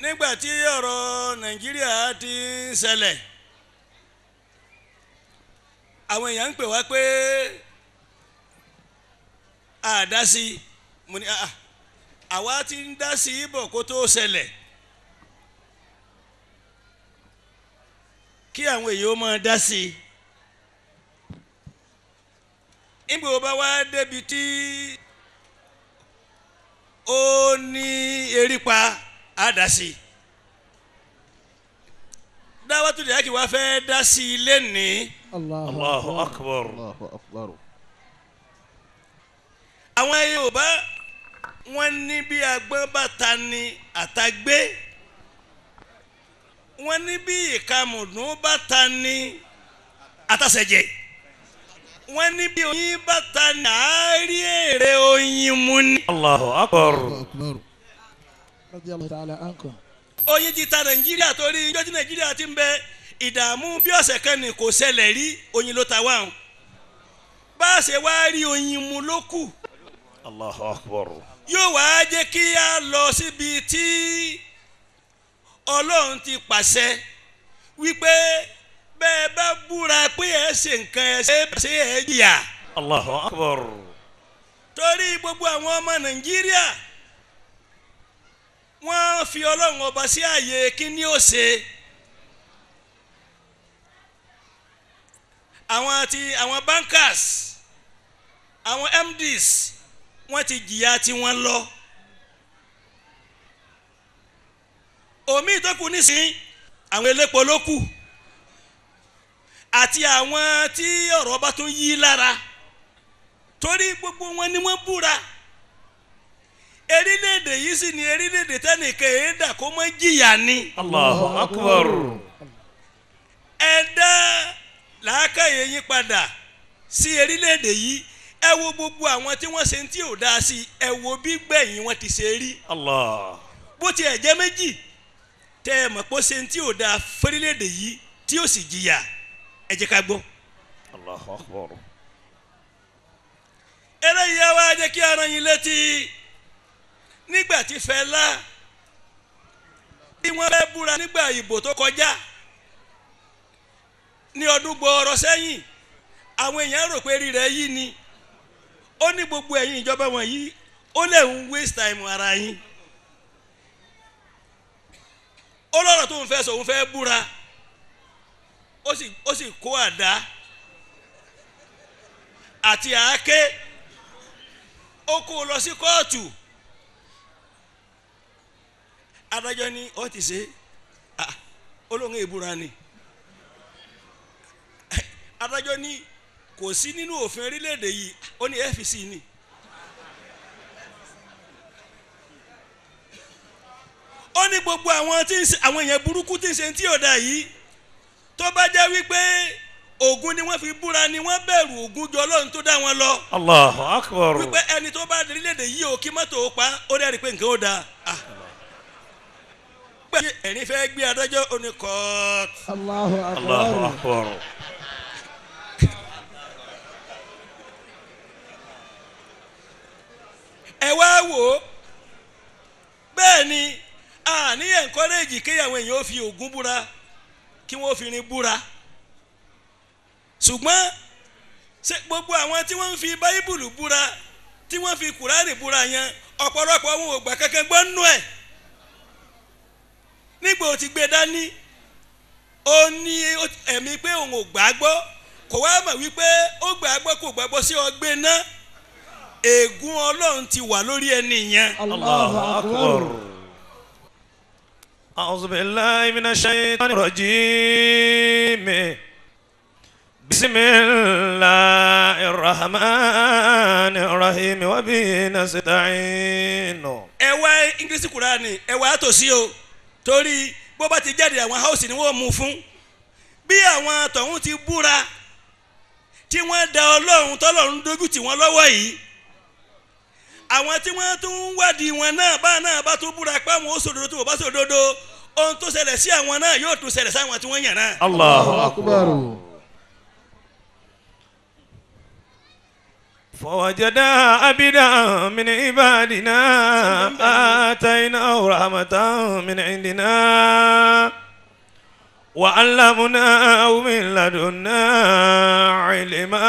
nígbà tí ọ̀rọ̀ Nàìjíríà ti ń ṣẹlẹ̀ àwọn èèyàn ń pè wá pé àdá sí mo ní àwa ti ń dá sí bọ̀ kó tó ṣẹlẹ̀ kí àwọn èèyàn ó máa dá sí nígbà wo bá wá débi tí ó ní erípa àdá sí dáwọ́tò dìá kí wá fẹ́ dá sí lẹ́nìí. Allahu akbar. Allahu akbar. àwọn Yorùbá wọ́n ní bí agbọ́n bá ta ni àtagbé wọ́n ní bí ìkamùdùn bá ta ni àtàsẹ̀jẹ̀ wọ́n ní bí oyin bá ta ni àárí èrè oyin mu ni. Allahu akbar. Radiyallahu ta'ala ankum. oyin ti ta Nàìjíríà torí ijó tí Nàìjíríà ti ń bẹ ìdààmú bí ọ̀sẹ̀ kan ní kò ṣẹlẹ̀ rí oyin ló ta wá hàn bá a ṣe wá rí oyin mu ló kù. Allahu akbar. yóò wá jẹ́ kí a lọ síbi tí Ọlọ́run ti pàṣẹ wípé bẹ́ẹ̀ bá búra pé ẹ ṣe nǹkan ẹ ṣe ẹ jìyà. Allahu akbar. torí gbogbo àwọn ọmọ Nàìjíríà wọ́n fi Ọlọ́run ọba sí ààyè kí ni ó ṣe. àwọn bankers àwọn MDs wọ́n ti jìyà tí wọ́n lọ. omi tó kù nísìnyí àwọn elépo ló kù àti àwọn tí ọ̀rọ̀ bá tún yí lára torí gbogbo wọn ni wọ́n búra. erílẹ̀-èdè yìí sì ni erílẹ̀-èdè tẹ́nìkan èédà kó mọ́ jìyà ni. Allahu akbar. ẹ dá làákàyè yín padà sí erílẹ̀-èdè yìí ẹ wo gbogbo àwọn tí wọ́n ṣe tí ò dáa sí ẹ wo bí gbẹ̀yìn wọn ti ṣe rí. Allah. bó tiẹ̀ jẹ́ méjì tẹ́ ẹ mọ̀ pé ó ṣe tí ò dáa fẹ́rílẹ̀-èdè yìí tí ó sì jìyà ẹ jẹ́ ká gbọ́. Allahu akbar. eléyìí ẹ wá jẹ́ kí ara yín létí nígbà tí Fẹlá bí wọ́n fẹ́ búra nígbà ìbò tó kọjá ní ọdún gbọọrọ sẹ́yìn àwọn èèyàn rò pé rí rẹ̀ yìí ni ó ní gbogbo ẹ̀yin ìjọba wọ̀nyí ó lè ń waste time ara yín ó lọ́rọ̀ tó ń fẹ́ sọ òun fẹ́ búra ó sì kó àdá àti àáké ó kó lọ sí kóòtù adájọ́ ní ó ti ṣe olóhùn ìbúra ni adájọ́ ní kò sí nínú òfin orílẹ̀-èdè yìí ó ní FCC ni ó ní gbogbo àwọn èèyàn burúkú tí ń ṣe tí ò dá yìí tó bá jẹ́ wípé Ògún ni wọ́n fi búra ni wọ́n bẹ̀rù Ògún jọ Ọlọ́run tó dá wọn lọ. Allahu akbar. wípé ẹni tó bá orílẹ̀-èdè yìí ò kí mọ́tò ó pa ó dẹ́rì pé nǹkan ó dáa. ẹ̀rín fẹ́ gbé adájọ́ oníkọ́ọ̀t. Allahu akbar. Allahu akbar. ẹ wá wò ó bẹ́ẹ̀ ni a ní encourage kéyàwó èèyàn ó fi Ògún búra kí wọ́n fi rin búra ṣùgbọ́n gbogbo àwọn tí wọ́n ń fi báíbùlù búra tí wọ́n fi kùránì búra yẹn ọ̀pọ̀lọpọ̀ àwọn ò gbà kankan gbọ́ nínú ẹ̀ nígbà ó ti gbé dání ó ní ẹ̀mí pé òun ò gbà gbọ́ kò wá mọ̀ wípé ó gbà gbọ́ kò gbàgbọ́ sí ọgbẹ́ náà ègún Ọlọ́run ti wà lórí ẹni yẹn. Allahu akbar. A'udhu billahi minash shaitanir rajim. Bismillahir rahmanir rahim wa bihi nasta'in. ẹ wá English Kùránì ẹ wá tòsí o torí bó bá ti jáde àwọn house ni wọ́n mú fún bí àwọn tọ̀hún ti búra tí wọ́n da Ọlọ́run tọ́lọ́run dójú tì wọ́n lọ́wọ́ yìí àwọn tí wọ́n tún ń wádìí wọn náà bá tún búra pé àwọn ó sòdodo tó bá sòdodo ohun tó ṣẹlẹ̀ sí àwọn náà yóò tún ṣẹlẹ̀ sáwọn tí wọ́n yàn náà. Allahu akbar. فوجدا عبدا من عبادنا آتيناه رحمة من عندنا وعلمناه من لدنا علما.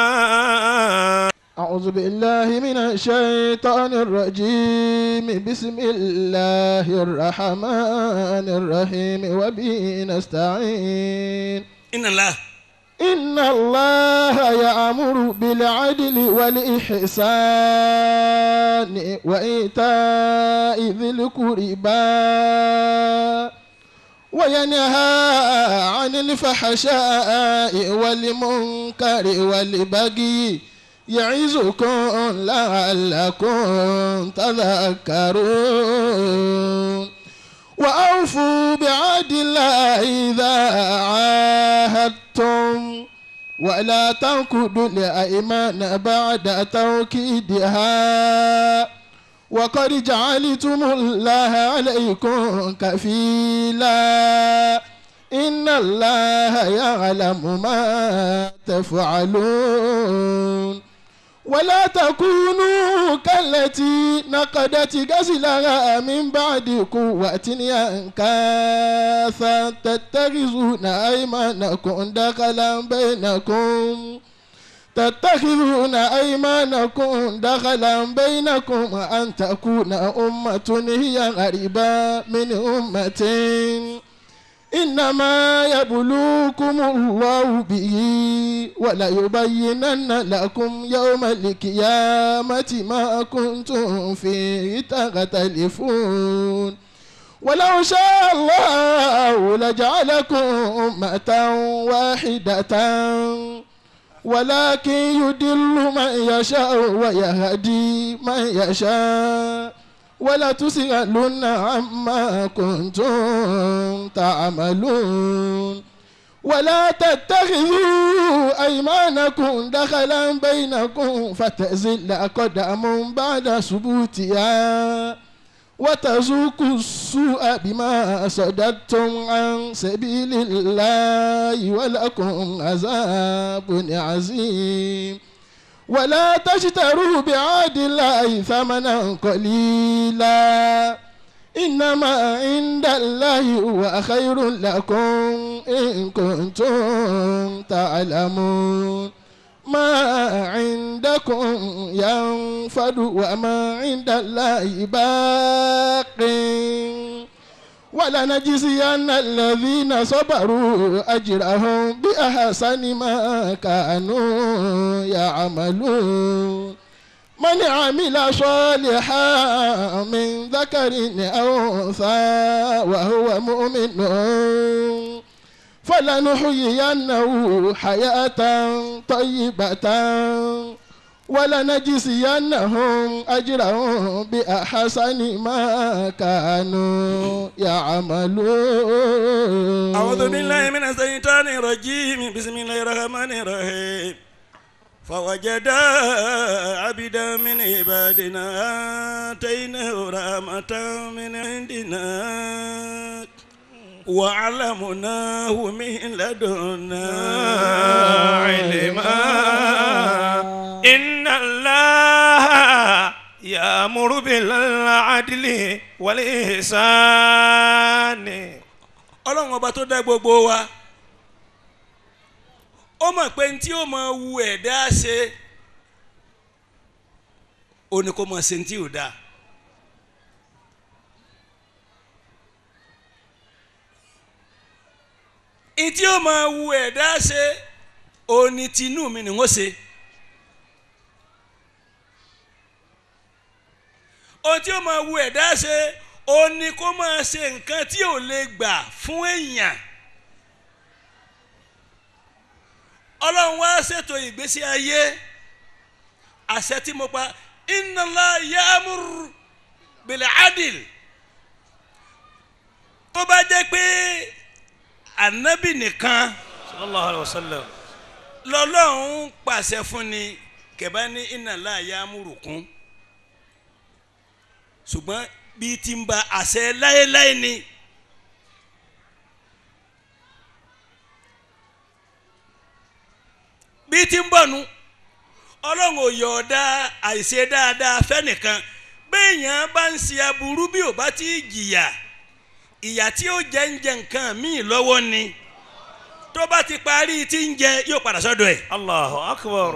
أعوذ بالله من الشيطان الرجيم بسم الله الرحمن الرحيم وبه نستعين. إن الله يأمر بالعدل والإحسان وإيتاء ذي القربى وينهى عن الفحشاء والمنكر والبغي يعظكم لعلكم تذكرون. وأوفوا بعهد الله إذا عاهدتم ولا تنقضوا الأيمان بعد توكيدها وقد جعلتم الله عليكم كفيلا إن الله يعلم ما تفعلون. ولا تكونوا كالتي نقضت غزلها من بعد قوة أنكاثا تتخذون أيمانكم دخلا بينكم أن تكون أمة هي غريبة من أمة إنما يبلوكم الله به وليبينن لكم يوم القيامة ما كنتم فيه تختلفون. ولو شاء الله لجعلكم أمة واحدة ولكن يضل من يشاء ويهدي من يشاء ولا تسألون عما كنتم تعملون. ولا تتخذوا أيمانكم دخلا بينكم فتزل قدم بعد ثبوتها وتذوقوا السوء بما صددتم عن سبيل الله ولكم عذاب عظيم. ولا تشتروا بعهد الله ثمنا قليلا إنما عند الله هو خير لكم إن كنتم تعلمون. ما عندكم ينفد وما عند الله باق ولنجزين الذين صبروا أجرهم بأحسن ما كانوا يعملون. من عمل صالحا من ذكر أو أنثى وهو مؤمن فلنحيينه حياة طيبة ولنجزينهم أجرهم بأحسن ما كانوا يعملون. أعوذ بالله من الشيطان الرجيم بسم الله الرحمن الرحيم. فوجد عبدا من عبادنا آتيناه رحمة من عندنا وعلمناه من لدنا علما. إن الله يأمر بالعدل والإحسان. Ọlọ́run ọba tó dá gbogbo wa ó mọ̀ pé ntí ó mọ̀ wu ẹ̀dá ṣe ó ní kó mọ̀ ṣe ntí ò dáa. Ntí ó mọ̀ wu ẹ̀dá ṣe ó ní tinú mi ni wọ́n ṣe. Ohun tí ó mọ̀ wu ẹ̀dá ṣe ó ní kó máa ṣe nǹkan tí ò lè gbà fún èèyàn. Ọlọ́run wá ṣètò ìgbésí ayé àṣẹ tí mo pa inna Allah ya'muru bil adl. Tó bá jẹ́ pé ànábì nìkan sallallahu alaihi wasallam lọ́lọ́run pàṣẹ fún ni kẹ̀bá ní inna Allah ya'murukum. Ṣùgbọ́n bí ti ń ba àṣẹ láéláé ni. Bí ti ń bọ̀ nu Ọlọ́run ò yọ̀ọ̀dá àìṣe dáadáa fẹ́nìkan béèyàn bá ń ṣe aburú bí ò bá ti jìyà ìyà tí ó jẹ ń jẹ nǹkan míì lọ́wọ́ ni tó bá ti parí tí ń jẹ yóò padà sọ́dọ̀ ẹ̀. Allahu akbar.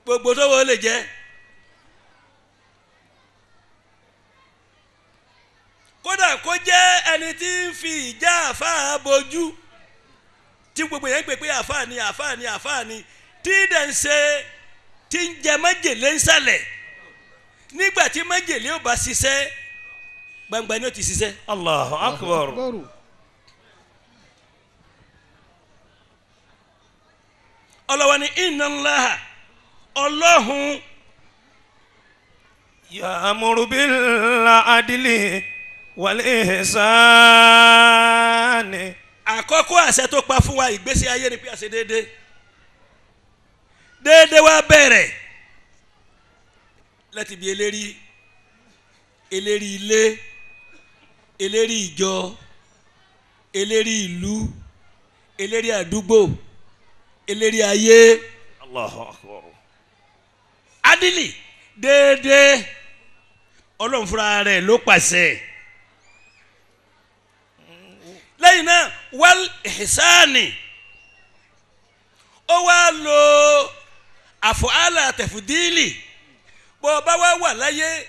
gbogbo tó wọ́n lè jẹ́ kódà kó jẹ́ ẹni tí ń fi ìjà àfáà bojú tí gbogbo yẹn ń pè pé àfáà ni àfáà ni àfáà ni tí dẹ̀ ń ṣe tí ń jẹ májèlé ń sàlẹ̀ nígbà tí májèlé ò bá ṣiṣẹ́ gbangba ni ó ti ṣiṣẹ́. Allahu akbar. ọlọ́wọ́ ni inna Allaha ọlọ́hun ya'muru bil adli wal ihsani. àkọ́kọ́ àṣẹ tó pa fún wa ìgbésí ayé ni pé àṣẹ déédéé déédéé wa bẹ̀rẹ̀ láti bí eléri ilé eléri ìjọ eléri ìlú eléri àdúgbò eléri ayé. Allahu akbar. adili déédéé ọlọ́run fúnra rẹ̀ ló pàṣẹ. lẹ́yìn náà wal ihsani ó wá lo àfọ̀hálà tẹ̀fùdíìlì bó bá wá wà láyé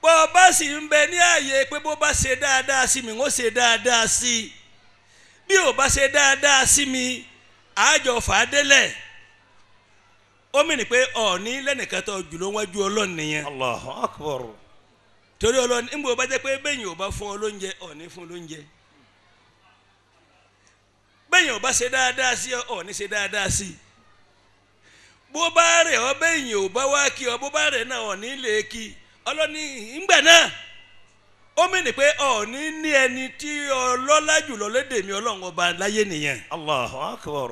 bó bá sì ń bẹ ní ààyè pé bó bá ṣe dáadáa sí mi ń ó ṣe dáadáa sí i bí ò bá ṣe dáadáa sí mi àjọ fàádélẹ̀ ó mìíràn pé ọ̀ọ́ni lẹ́nìkan tó jùlọ wájú ọlọ́run nìyẹn. Allahu akbar. torí ọlọ́run nígbà ó bá jẹ́ pé bẹ́yìn ò bá fún ọ lóúnjẹ ọ̀ọ́ni fún lóúnjẹ bẹ́yìn ò bá ṣe dáadáa sí ọ ọ̀ọ́ni ṣe dáadáa sí i bó bá rẹ̀ ọ bẹ́yìn ò bá wá kí ọ bó bá rẹ̀ náà ọ̀ọ́ni lè kí ọlọ́ni ìgbà náà ó mìíràn pé ọ̀ọ́ni ní ẹni tí ọlọ́lá jùlọ lédè mi ọlọ́run ọba láyé nìyẹn. Allahu akbar.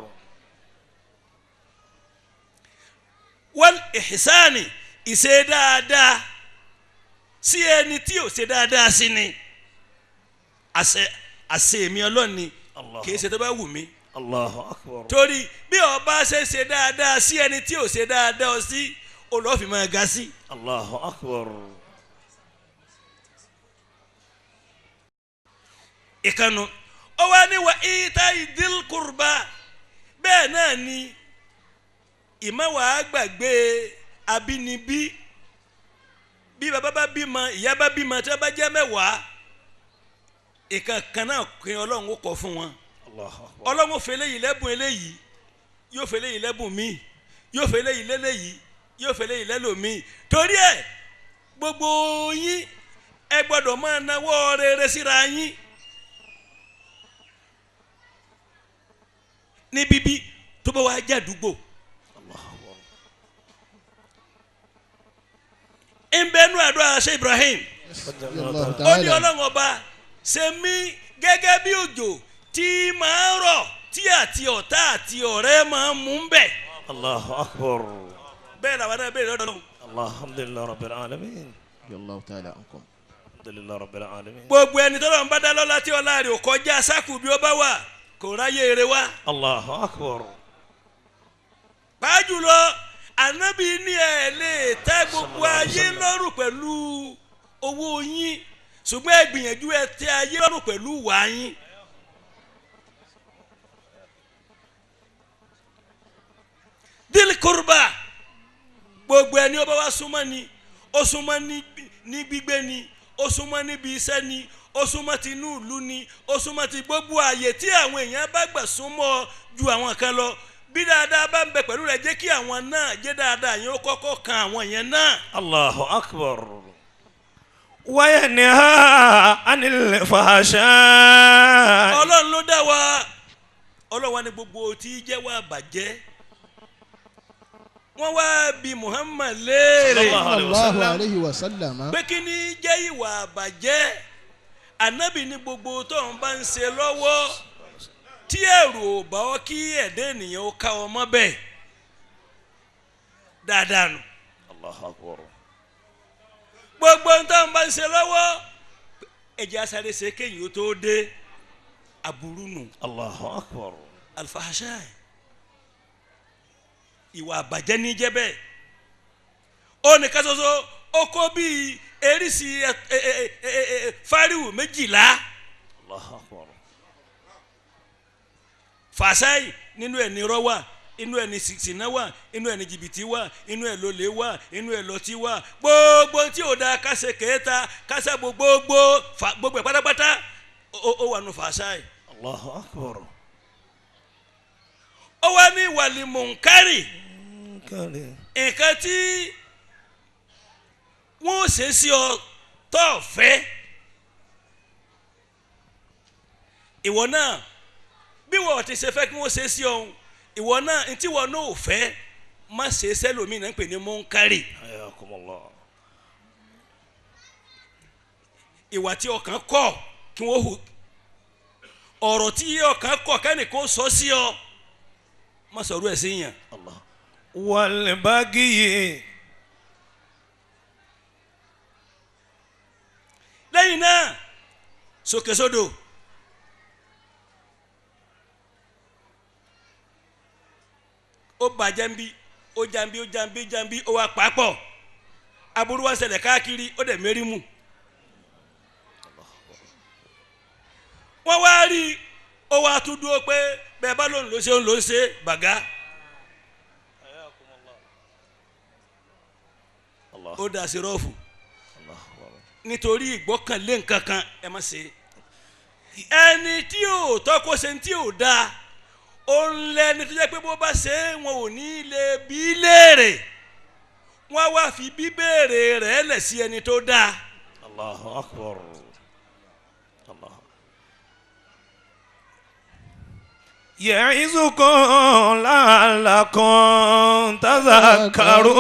wal ihsani ìṣe dáadáa sí ẹni tí ò ṣe dáadáa sí ni àṣẹ mi ọlọ́run ni kì í ṣe tó bá wù mí. Allahu akbar. torí bí ọba ṣe dáadáa sí ẹni tí ò ṣe dáadáa sí olóòfin máa ga sí. Allahu akbar. ìkànnù ó wá ní wa ìta ìdíl kùrbà bẹ́ẹ̀ náà ni ìmọ̀wá gbàgbé abínibí bí bàbá bá bímọ ìyá bá bímọ tí wọ́n bá jẹ́ mẹ́wàá ìkànnì náà kí ọlọ́run ó kọ fún wọn. ọlọ́run fẹ́ léyìí lẹ́bùn eléyìí yóò fẹ́ léyìí lẹ́bùn míì yóò fẹ́ léyìí lẹ́lẹ́yìí yóò fẹ́ léyìí lẹ́lòmíì torí ẹ̀ gbogbo yín ẹ gbọ́dọ̀ máa nawọ́ rere síra yín ní bíbí tó bá wá jàdúgbò. ń bẹnu àdúrà ṣe Ibrahim ó ní ọlọ́run ọba ṣe mí gẹ́gẹ́ bí òjò tí máa ń rọ̀ tí àti ọ̀tá àti ọ̀rẹ́ máa ń mú ń bẹ̀. Allahu akbar. bẹ́ẹ̀ làwọn náà bẹ̀rẹ̀ lọ́dọ̀ lọ́wọ́. Alhamdulillah rabbil alamin. Allahu ta'ala ankum. Alhamdulillah rabbil alamin. gbogbo ẹni tó lọ́n bá dá lọ́lá tí ọlá rẹ̀ ò kọjá sákù bí ó bá wà kò ráyè eré wá. Allahu akbar. pàájùlọ ànábì ní ẹ lè tẹ́ gbogbo ayé lọ́rùn pẹ̀lú owó yín ṣùgbọ́n ẹ gbìyànjú ẹ tẹ́ ayé lọ́rùn pẹ̀lú wà yín. díl kúrbà gbogbo ẹni ó bá wá súnmọ́ ni ó súnmọ́ ní gbígbé ni ó súnmọ́ níbi iṣẹ́ ni ó súnmọ́ ti inú ìlú ni ó súnmọ́ ti gbogbo ààyè tí àwọn èèyàn bá gbà súnmọ́ ju àwọn kan lọ bí dáadáa bá ń bẹ pẹ̀lú rẹ̀ jẹ́ kí àwọn náà jẹ́ dáadáa yẹn ó kọ́kọ́ kan àwọn yẹn náà. Allahu akbar. wa yanha anil fahsha. ọlọ́run ló dá wa ọlọ́run wa ní gbogbo tí jẹ́ wá bàjẹ́ wọ́n wá bí Muhammad léèrè sallallahu alayhi wa sallam. pé kí ni jẹ́ ìwà àbàjẹ́ ànábì ní gbogbo tó ń bá ń ṣe lọ́wọ́ tí ẹ̀rù ò bá ọ kí ẹ̀dá ènìyàn ó ká ọ mọ́ bẹ́ẹ̀ dáadáa nù. Allahu akbar. gbogbo tó ń bá ń ṣe lọ́wọ́ ẹ̀jẹ̀ asáré ṣe kéyìn ó tó dé aburú nù. Allahu akbar. alfahasha ìwà àbàjẹ́ ní jẹ́ bẹ́ẹ̀ ó ní ká ṣoṣo ó kó bíi erisi fáríwù 12. Allahu akbar. fàṣáì nínú ẹ̀ ní irọ́ wà, inú ẹ̀ ní ṣìnà wà, inú ẹ̀ ní jìbìtì wà, inú ẹ̀ lólè wà, inú ẹ̀ lọ́tí wà, gbogbo tí ò dáa kásẹ̀ kẹta kásẹ̀ gbogbo ẹ̀ pátápátá ó wà nù fàṣáì. Allahu akbar. ó wá ní wàlí mùnkárì Kale. nǹkan tí wọ́n ṣe sí ọ tó fẹ́ ìwọ náà bí wọ́n ti ṣe fẹ́ kí wọ́n ṣe sí ọ ìwọ náà ntí wọ́n náà ò fẹ́ má ṣe sẹ́lòmíì náà ń pè ní mùnkárì. Hayakumullah. ìwà tí ọkàn kọ̀ kí wọ́n hù ọ̀rọ̀ tí ọkàn kọ̀ kẹ́nìkan sọ sí ọ má sọ̀rọ̀ ẹ̀ sí yàn. Allah. Wal baghi. lẹ́yìn náà sókè sódò ó bàjẹ́ ń bí ó jàǹbí ó wá pàápọ̀ aburú wa ṣẹlẹ̀ káàkiri ó dẹ̀ mérí mu wọ́n wá rí ó wá tún dúró pé bẹ́ẹ̀ bá lòun ló ṣe bàgá Allah. ó dà sí rọ́ọ̀fù Allahu akbar. nítorí ìgbọ́kànlé nǹkan kan ẹ má ṣe ẹni tí ò tọ́kọ ṣe tí ò dáa ó ń lẹ́ni tó jẹ́ pé bó bá ṣe wọn ò ní lè bí léèrè wọ́n wá fi bíbéèrè rẹ̀ lẹ̀ sí ẹni tó dáa. Allahu akbar. Allah. Ya'izukum la'allakum tadhakkarun.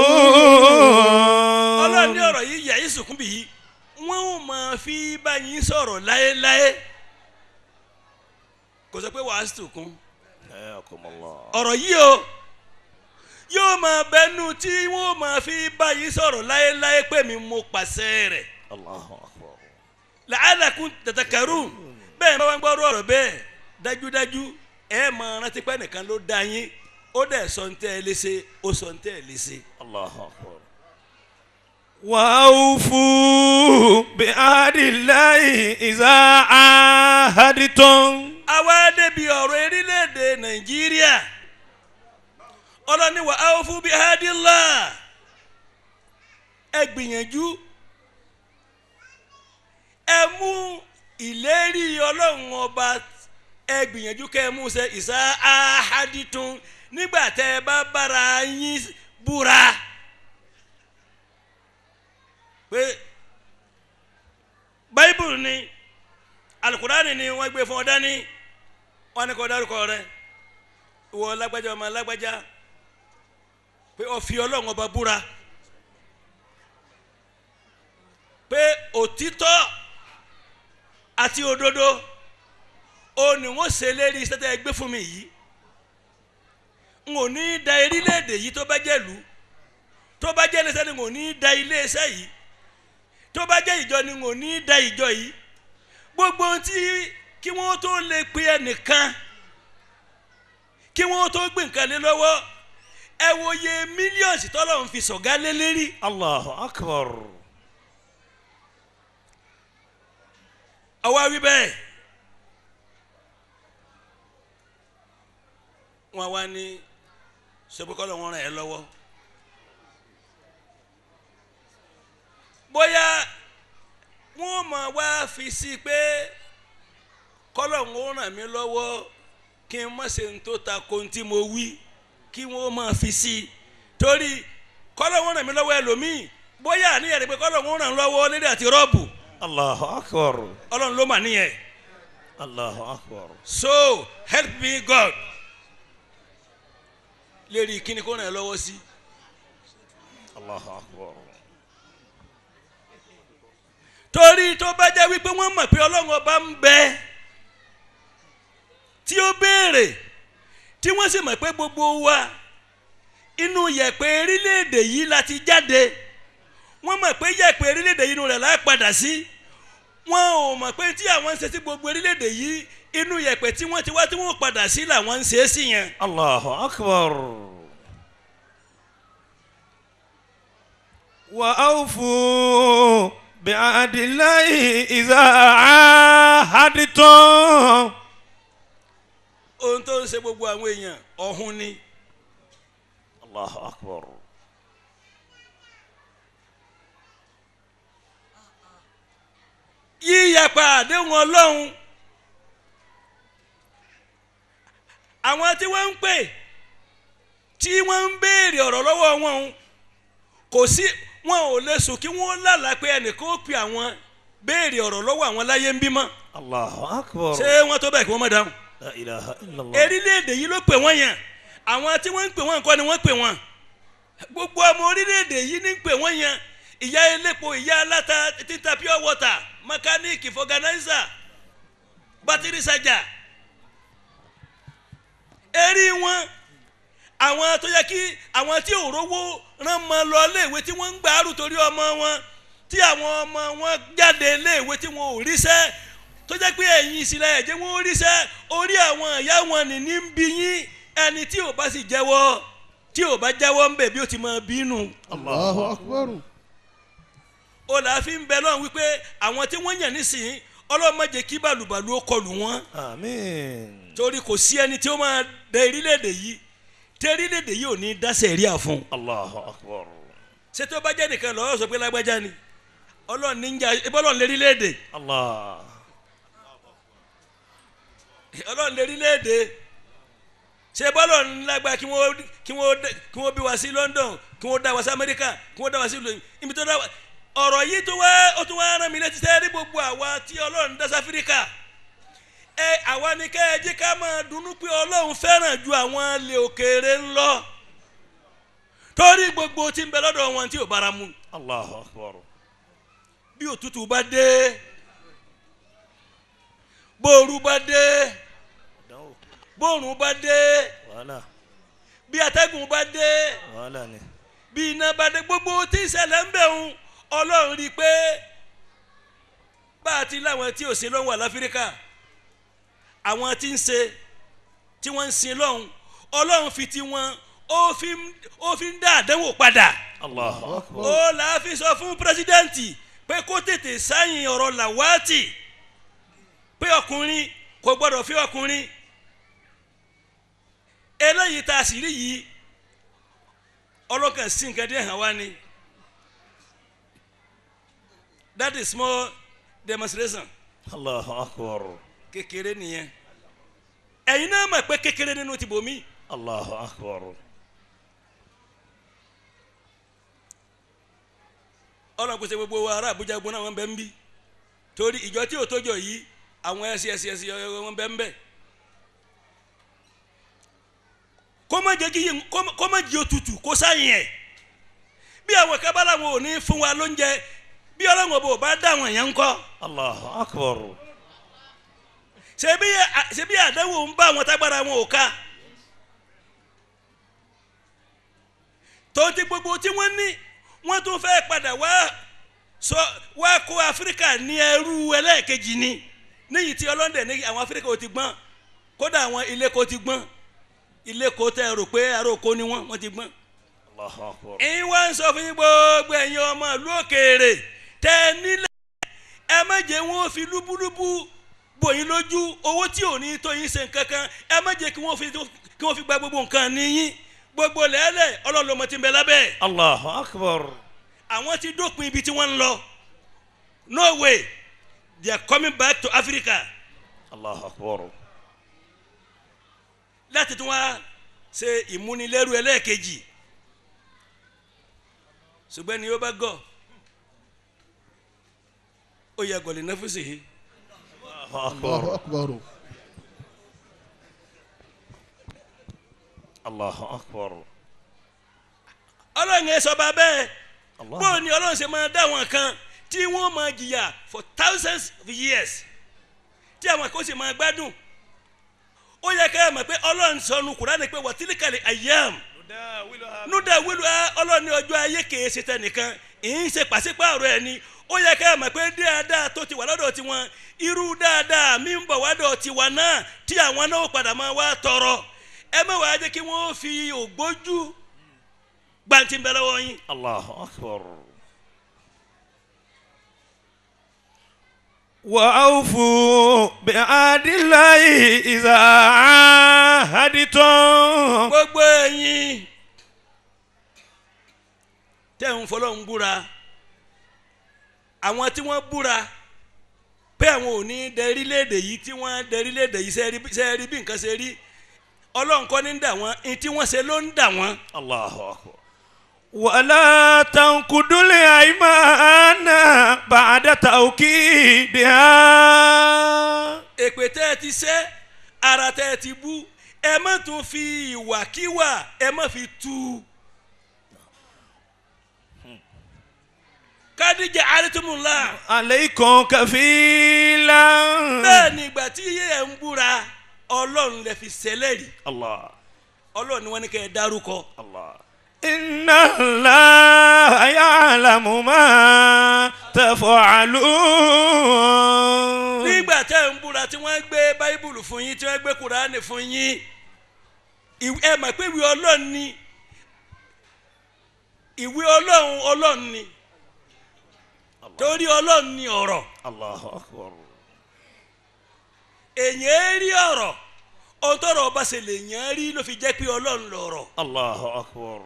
ọlọ́run ní ọ̀rọ̀ yìí yà í sùkún bì yìí wọ́n ò máa fi báyìí sọ̀rọ̀ láéláé kò sọ pé wàá sùkún Hayakumullah. ọ̀rọ̀ yìí o yóò máa bẹnu tí wọ́n máa fi báyìí sọ̀rọ̀ láéláé pé mi mo pàṣẹ rẹ̀ Allahu akbar. la'allakum tadhakkarun bẹ́ẹ̀ bá wọn gbọ́dọ̀ ọ̀rọ̀ bẹ́ẹ̀ dájúdájú ẹ máa rántí pé nìkan ló dá yín ó dẹ̀ sọ ń tẹ́ ẹ léṣe ó sọ ń tẹ́ ẹ léṣe. Allahu akbar. وأوفوا بعهد الله إذا عاهدتم. àwa débi ọ̀rọ̀ orílẹ̀-èdè nàìjíríà ọlọ́ni wa awfu bihadillah ẹ gbìyànjú ẹ mú ìlérí ọlọ́run ọba ẹ gbìyànjú kẹ́ ẹ mú ṣẹ ìsá ahaditun nígbà tẹ́ ẹ bá bára yín búra pé báíbùlù ni alukurani ni wọ́n gbé fún ọ dání wọ́n ní kó dárúkọ rẹ̀ ìwọ lágbájá ọmọ lágbájá pé ó fi Ọlọ́run ọba búra pé òtítọ́ àti òdodo ó ní wọ́n ṣe lérí iṣẹ́ tẹ́ ẹ gbé fún mi yìí n ò ní da orílẹ̀-èdè yìí tó bá jẹ́ ìlú tó bá jẹ́ iléeṣẹ́ ni n ò ní da iléeṣẹ́ yìí tó bá jẹ́ ìjọ ni n ò ní da ìjọ yìí gbogbo ohun tí kí wọ́n tó lè pe ẹnìkan kí wọ́n tó gbé nǹkan lé lọ́wọ́ ẹ wo iye mílíọ̀nù tọ́lọ́run fi sọ̀gá lé lérí. Allahu akbar. àwa wí bẹ́ẹ̀ wọ́n wá ní sọ́kọ́lọ́ wọn ràn ẹ́ lọ́wọ́ bóyá wọ́n máa wá fi sí pé kọ́lọ̀ ń ràn mí lọ́wọ́ kí n má ṣe ń tó ta ko tí mo wí kí wọ́n máa fi sí torí kọ́lọ̀ ń ràn mí lọ́wọ́ ẹlòmíì bóyá àníyàn rẹ̀ pé kọ́lọ̀ ń ràn lọ́wọ́ lédè àti rọ́ọ̀bù Allahu akbar. ọlọ́run ló mà níyẹn. Allahu akbar. So help me God lérí kíni kó ràn ẹ́ lọ́wọ́ sí. Allahu akbar. torí tó bá jẹ́ wípé wọ́n mọ̀ pé ọlọ́run ọba ń bẹ tí ó béèrè tí wọ́n sì mọ̀ pé gbogbo wa inú yẹ̀pẹ̀ orílẹ̀-èdè yìí la ti jáde wọ́n mọ̀ pé yẹ̀pẹ̀ orílẹ̀-èdè yìí inú rẹ̀ la padà sí wọ́n ò mọ̀ pé tí àwọn ń ṣe sí gbogbo orílẹ̀-èdè yìí inú yẹ̀pẹ̀ tí wọ́n ti wá tí wọ́n padà sí làwọn ń ṣe é sí yẹn. Allahu akbar. وأوفوا بعهد الله إذا عاهدتم. ohun tó ń ṣe gbogbo àwọn èèyàn ọ̀hún ni. الله أكبر. yíyapa àdéhùn ọlọ́run àwọn tí wọ́n ń pè tí wọ́n ń béèrè ọ̀rọ̀ lọ́wọ́ wọn kò sí wọn ò lè sùn kí wọ́n lálàá pé ẹnìkan ó pè àwọn béèrè ọ̀rọ̀ lọ́wọ́ àwọn láyé ń bímọ. الله أكبر. ṣé wọ́n tó bẹ́ẹ̀ kí wọ́n má dáhùn. لا إله إلا الله. orílẹ̀-èdè yìí ló pè wọ́n yàn àwọn tí wọ́n ń pè wọ́n kọ́ ni wọ́n pè wọ́n gbogbo ọmọ orílẹ̀-èdè yìí ní pè wọ́n yàn ìyá elépo ìyá aláta títa pure water mẹkáníìkì fọgànáísà bátìrì sájà erí wọn àwọn tó yẹ kí àwọn tí ò rówó rán mọ lọ léèwé tí wọ́n ń gbàrú torí ọmọ wọn tí àwọn ọmọ wọn jáde léèwé tí wọn ò ríṣẹ́ tó jẹ́ pé ẹ̀yin ìsìlẹ̀ ẹ̀jẹ̀ wọn ò ríṣẹ́ orí àwọn ìyá wọn ní ń bí yín ẹni tí ò bá sì jẹ́wọ́ tí ò bá jẹ́wọ́ ń bẹ̀ bí ó ti máa bínú. Allahu akbar. ó là á fi ń bẹ lọ́run wípé àwọn tí wọ́n yàn nísìnyí Ọlọ́run má jẹ́ kí bàlùbàlù ó kọlù wọn. آمين. torí kò sí ẹni tí ó máa dẹ orílẹ̀-èdè yìí tí orílẹ̀-èdè yìí ò ní dá sẹ̀ríà fún. الله أكبر. ṣé tó bá jẹ́ nìkan lọ́wọ́ sọ pé lágbájá ni Ọlọ́run ní ń jà Ọlọ́run lè orílẹ̀-èdè الله. Ọlọ́run lè orílẹ̀-èdè ṣé bọ́lọ̀ ńlágbá kí wọ́n bí wa sí London kí wọ́n dá wa sí Amẹ́ríkà kí wọ́n dá wa sí ibi tó dá wa ọ̀rọ̀ yìí ó tún wá rán mi létí sẹ́ẹ̀rí gbogbo àwa tí Ọlọ́run dá sí Áfíríkà àwa ni ká ẹ jẹ́ ká máa dunnú pé Ọlọ́run fẹ́ràn ju àwọn ilẹ̀ òkèèrè ń lọ torí gbogbo tí ń bẹ lọ́dọ̀ wọn tí ò bára mu. الله أكبر. bí òtútù bá dé bóoru bá dé bóòrùn bá dé ولا bí atẹ́gùn bá dé ولا ني. bí iná bá dé gbogbo tí ìṣẹ̀lẹ̀ ń bẹ̀ ń Ọlọ́run rí i pé bá a ti láwọn tí ò sí lọ́hùn wà láfíríkà àwọn tí ń ṣe tí wọ́n ń sin lọ́hùn Ọlọ́run fi ti wọn ó fi ń dá àdánwò padà. الله أكبر. ó là á fi sọ fún pírẹsidẹ́ǹtì pé kó tètè sáyìn ọ̀rọ̀ làwátì pé ọkùnrin kò gbọ́dọ̀ fi ọkùnrin eléyìí tá a sì rí yìí ọlọ́kàn sí nǹkan díẹ̀ hàn wá ni that is small demonstration. الله أكبر. kékeré nìyẹn ẹ̀yin náà mọ̀ pé kékeré nínú ti bòmí. الله أكبر. ọlọ́run kò ṣe gbogbo wa ará Àbújá gbóná wọn bẹ́ẹ̀ ń bí torí ìjọ tí ò tójọ yìí àwọn ẹsì wọn bẹ́ẹ̀ ń bẹ́ẹ̀. kó má jẹ́ òtútù kó sáyìn ẹ̀ bí àwọn kábàlà wọn ò ní fún wa lóúnjẹ bí Ọlọ́run ọba ò bá dá àwọn èèyàn ń kọ́. الله أكبر. ṣe bí àdánwò ń bá àwọn tágbára wọn ò ká tó ti gbogbo tí wọ́n ní wọ́n tún fẹ́ padà wá kó Áfíríkà ní ẹrú ẹlẹ́ẹ̀kejì ni níyì tí ọlọ́dẹ ní àwọn Áfíríkà ò ti gbọ́n kódà àwọn ilé kò ti gbọ́n ilé kò tẹ rò pé aróko ni wọ́n ti gbọ́n. الله أكبر. ẹ̀yin wá ń sọ fún yín gbogbo ẹ̀yin ọmọ ìlú òkèèrè tẹ nílẹ̀ ẹ má jẹ́ wọn fi lúbúlúbú bòyín lójú owó tí ò ní tó yín ṣe nǹkan kan ẹ má jẹ́ kí wọ́n fi gba gbogbo nǹkan níyín gbogbo lẹ́lẹ̀ Ọlọ́run ló mọ̀ tí ń bẹ lábẹ́. الله أكبر. àwọn ti dópin ibi tí wọ́n ń lọ no way they are coming back to Africa. الله أكبر. láti tún wá ṣe ìmúnilẹ́rù ẹlẹ́ẹ̀kejì ṣùgbọ́n ni ó bá gọ̀ ó yẹ gọ̀lì náà fúnṣe yìí. الله Allahu أكبر. akbar. الله أكبر. Ọlọ́run ẹ sọ bá bẹ́ẹ̀ الله. bóò ni Ọlọ́run ṣe máa dá àwọn kan tí wọ́n máa jìyà for thousands of years tí àwọn kan sì máa gbádùn ó yẹ ká ẹ mọ̀ pé Ọlọ́run sọnù Kùránì pé wàtílíkàlì ayyam núdà wílù Ọlọ́run ní ọjọ́ ayé kèé ṣe tẹnìkan ìyín ṣe pàṣípààrọ̀ ẹ̀ ni ó yẹ ká ẹ mọ̀ pé dáadáa tó ti wà lọ́dọ̀ tiwọn irú dáadáa mi ń bọ̀ wádọ̀ tiwa náà tí àwọn náà padà máa wá tọrọ ẹ má wàá jẹ́ kí wọ́n fi ògbójú gbàǹtí ń bẹ lọ́wọ́ yín. الله أكبر. وأوفوا بعهد الله إذا عاهدتم. gbogbo ẹ̀yin tẹ́ ń fọlọ́run búra àwọn tí wọ́n búra pé àwọn ò ní dẹrílẹ̀èdè yìí tí wọ́n dẹrílẹ̀èdè yìí ṣe rí bí nǹkan ṣe rí ọlọ́run kọ́ ní ń dà wọ́n ní tí wọ́n ṣe ló ń dà wọ́n. Allahu akbar. ولا تنقضوا الأيمان بعد توكيدها. èpè tẹ́ ẹ ti ṣẹ́ ara tẹ́ ẹ ti bú ẹ má tún fi ìwàkíwà ẹ má fi tú. kádìjà àrètúmùlá. عليكم كفيلا. bẹ́ẹ̀ ni ìgbà tí ẹ ń búra ọlọ́run lè fi ṣẹlẹ́rì. الله ọlọ́run ni wọ́n ní kẹ́ ẹ dárúkọ. الله. إن الله يعلم ما تفعلون. nígbà tẹ́ ń búra tí wọ́n gbé báíbùlù fún yín tí wọ́n gbé kùránì fún yín ẹ mọ̀ pé ìwé ọlọ́run ni ìwé ọlọ́run ni torí ọlọ́run ni ọ̀rọ̀. الله أكبر. èyàn rí ọ̀rọ̀ ohun tọ́rọ̀ ọba ṣe lè yàn rí ló fi jẹ́ pé ọlọ́run lọ̀rọ̀. الله أكبر.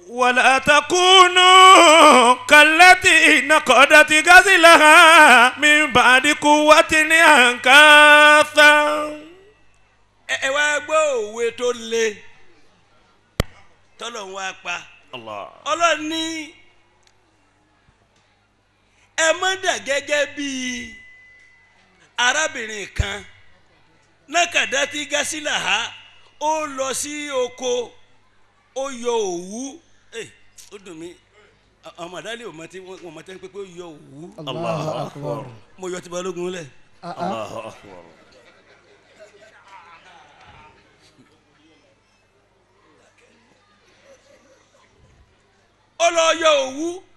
ولا تكونوا كالتي نقضت غزلها من بعد قوة أنكاثا. ẹ wá gbọ́ òwe tó le tọ́lọ́run wá pa. الله. ọlọ́run ní ẹ má dà gẹ́gẹ́ bí arábìnrin kan nákàdá tí gásílà ha ó lọ sí oko ó yọ òwú ó dùn mí ọmọ àdálẹ́ ọmọ tí wọ́n mọ̀ tẹ́ pé ó yọ òwú. الله أكبر. mo yọ ti balógun lẹ̀. الله أكبر. ó lọ yọ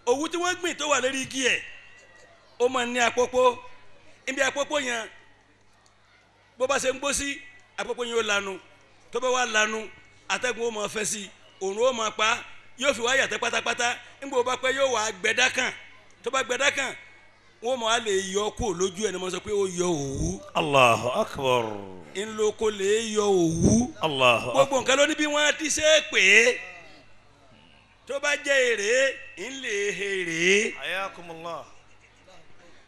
òwú tí wọ́n gbìn tó wà lórí igi ẹ̀ ó máa ní àpòpò ibi àpòpò yẹn bó bá ṣe ń gbó sí àpòpò yẹn ó lanu tó bá wà lanu atẹ́gùn ó máa fẹ́ sí òòrùn ó máa pa yóò fi wá yàtọ̀ pátápátá nígbà ó bá pẹ́ yóò wá gbẹdá kàn tó bá gbẹdá kàn wọ́n máa lè yọ kó lójú ẹ̀ ní wọ́n sọ pé ó yọ òwú. الله أكبر. ńlọ kó lè yọ òwú. الله gbogbo أكبر. nǹkan ló ní bí wọ́n ti ṣe é pè é tó bá jẹ́ èrè ńlẹ̀ èrè حياكم الله.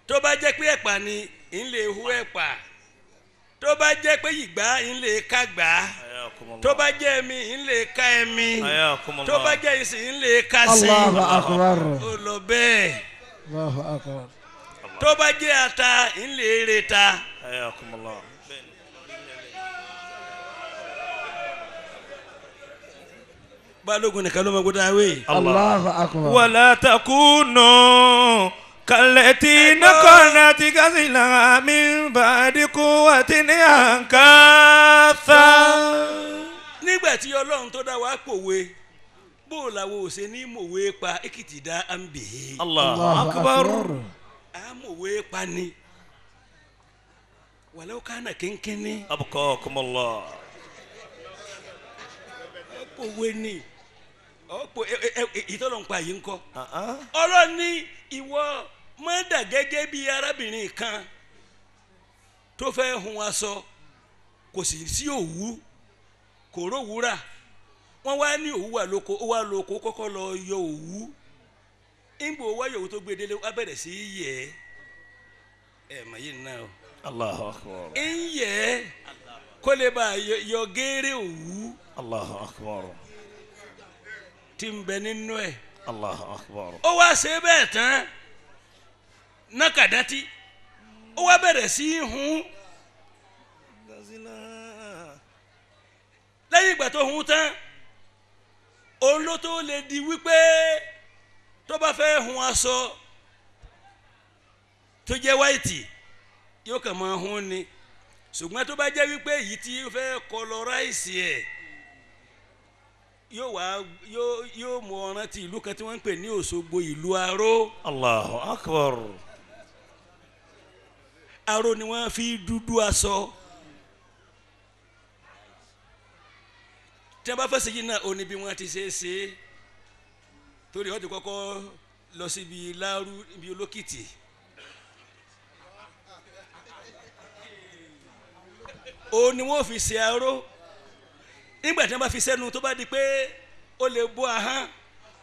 tó bá jẹ́ pé ẹ̀pà ni ńlẹ̀ hu ẹ̀pà tó bá jẹ́ pé ìgbà ńlẹ̀ ká gbà حياكم الله. tó bá jẹ́ ẹ̀mí ńlẹ̀ ká ẹ̀mí حياكم الله. tó bá jẹ́ ìsìn ńlẹ̀ ká sí Allahu akbar. ó lọ bẹ́ẹ̀ Allahu akbar. tó bá jẹ́ ata ńlẹ̀ èrè ta حياكم الله. balógun nìkan ló mọ gbọdọ̀ àwẹ̀. Allahu akbar. ولا تكونوا كالتي نقضت غزلها من بعد قوة أنكاثا. nígbà tí ọlọ́run tó dá wa pòwe bó o làwọn ò ṣe ní mòwe pa èkìtì dá à ń bè é الله أكبر. à mòwe pa ni wàlẹ́ ó kánà kínkínní أبقاكم الله. pòwe ni ọ̀pọ̀ ìtọ́lọ́n pa yìí ń kọ́ أه. ọlọ́run ní ìwọ má dà gẹ́gẹ́ bí arábìnrin kan tó fẹ́ hun aṣọ kò sì sí òwú kò rówúrà wọ́n wá ní òwú wà lóko ó wá lóko kọ́kọ́ lọ yọ òwú ńgbò wáyọ̀ òwú tó gbé délé wá bẹ̀rẹ̀ sí í yẹ̀ ẹ̀ mọ̀ yìí náà o الله أكبر. ń yẹ̀ kó lè bá yọ géèrè òwú الله أكبر. tí ń bẹ nínú ẹ̀ الله أكبر. ó wá ṣe bẹ́ẹ̀ tán nákàdátì ó wá bẹ̀rẹ̀ sí í hun lẹ́yìn ìgbà tó hun tán òun ló tó lè di wípé tó bá fẹ́ hun aṣọ tó jẹ́ wáìtì yóò kàn máa hun ni ṣùgbọ́n tó bá jẹ́ wípé èyí tí ó fẹ́ kọlọráìsì ẹ̀ yóò mú ọ̀ràn ti ìlú kan tí wọ́n ń pè ní Òṣogbo ìlú Aró. الله أكبر. Aró ni wọ́n fi dúdú aṣọ tí wọ́n bá fẹ́ ṣe yìí náà ó ní bí wọ́n ti ṣe é ṣe torí ó ti kọ́kọ́ lọ síbi láàrú ibi olókìtì ó ní wọ́n fi ṣe aró nígbà tí wọ́n bá fi sẹ́nu tó bá di pé ó lè bọ́ ahọ́n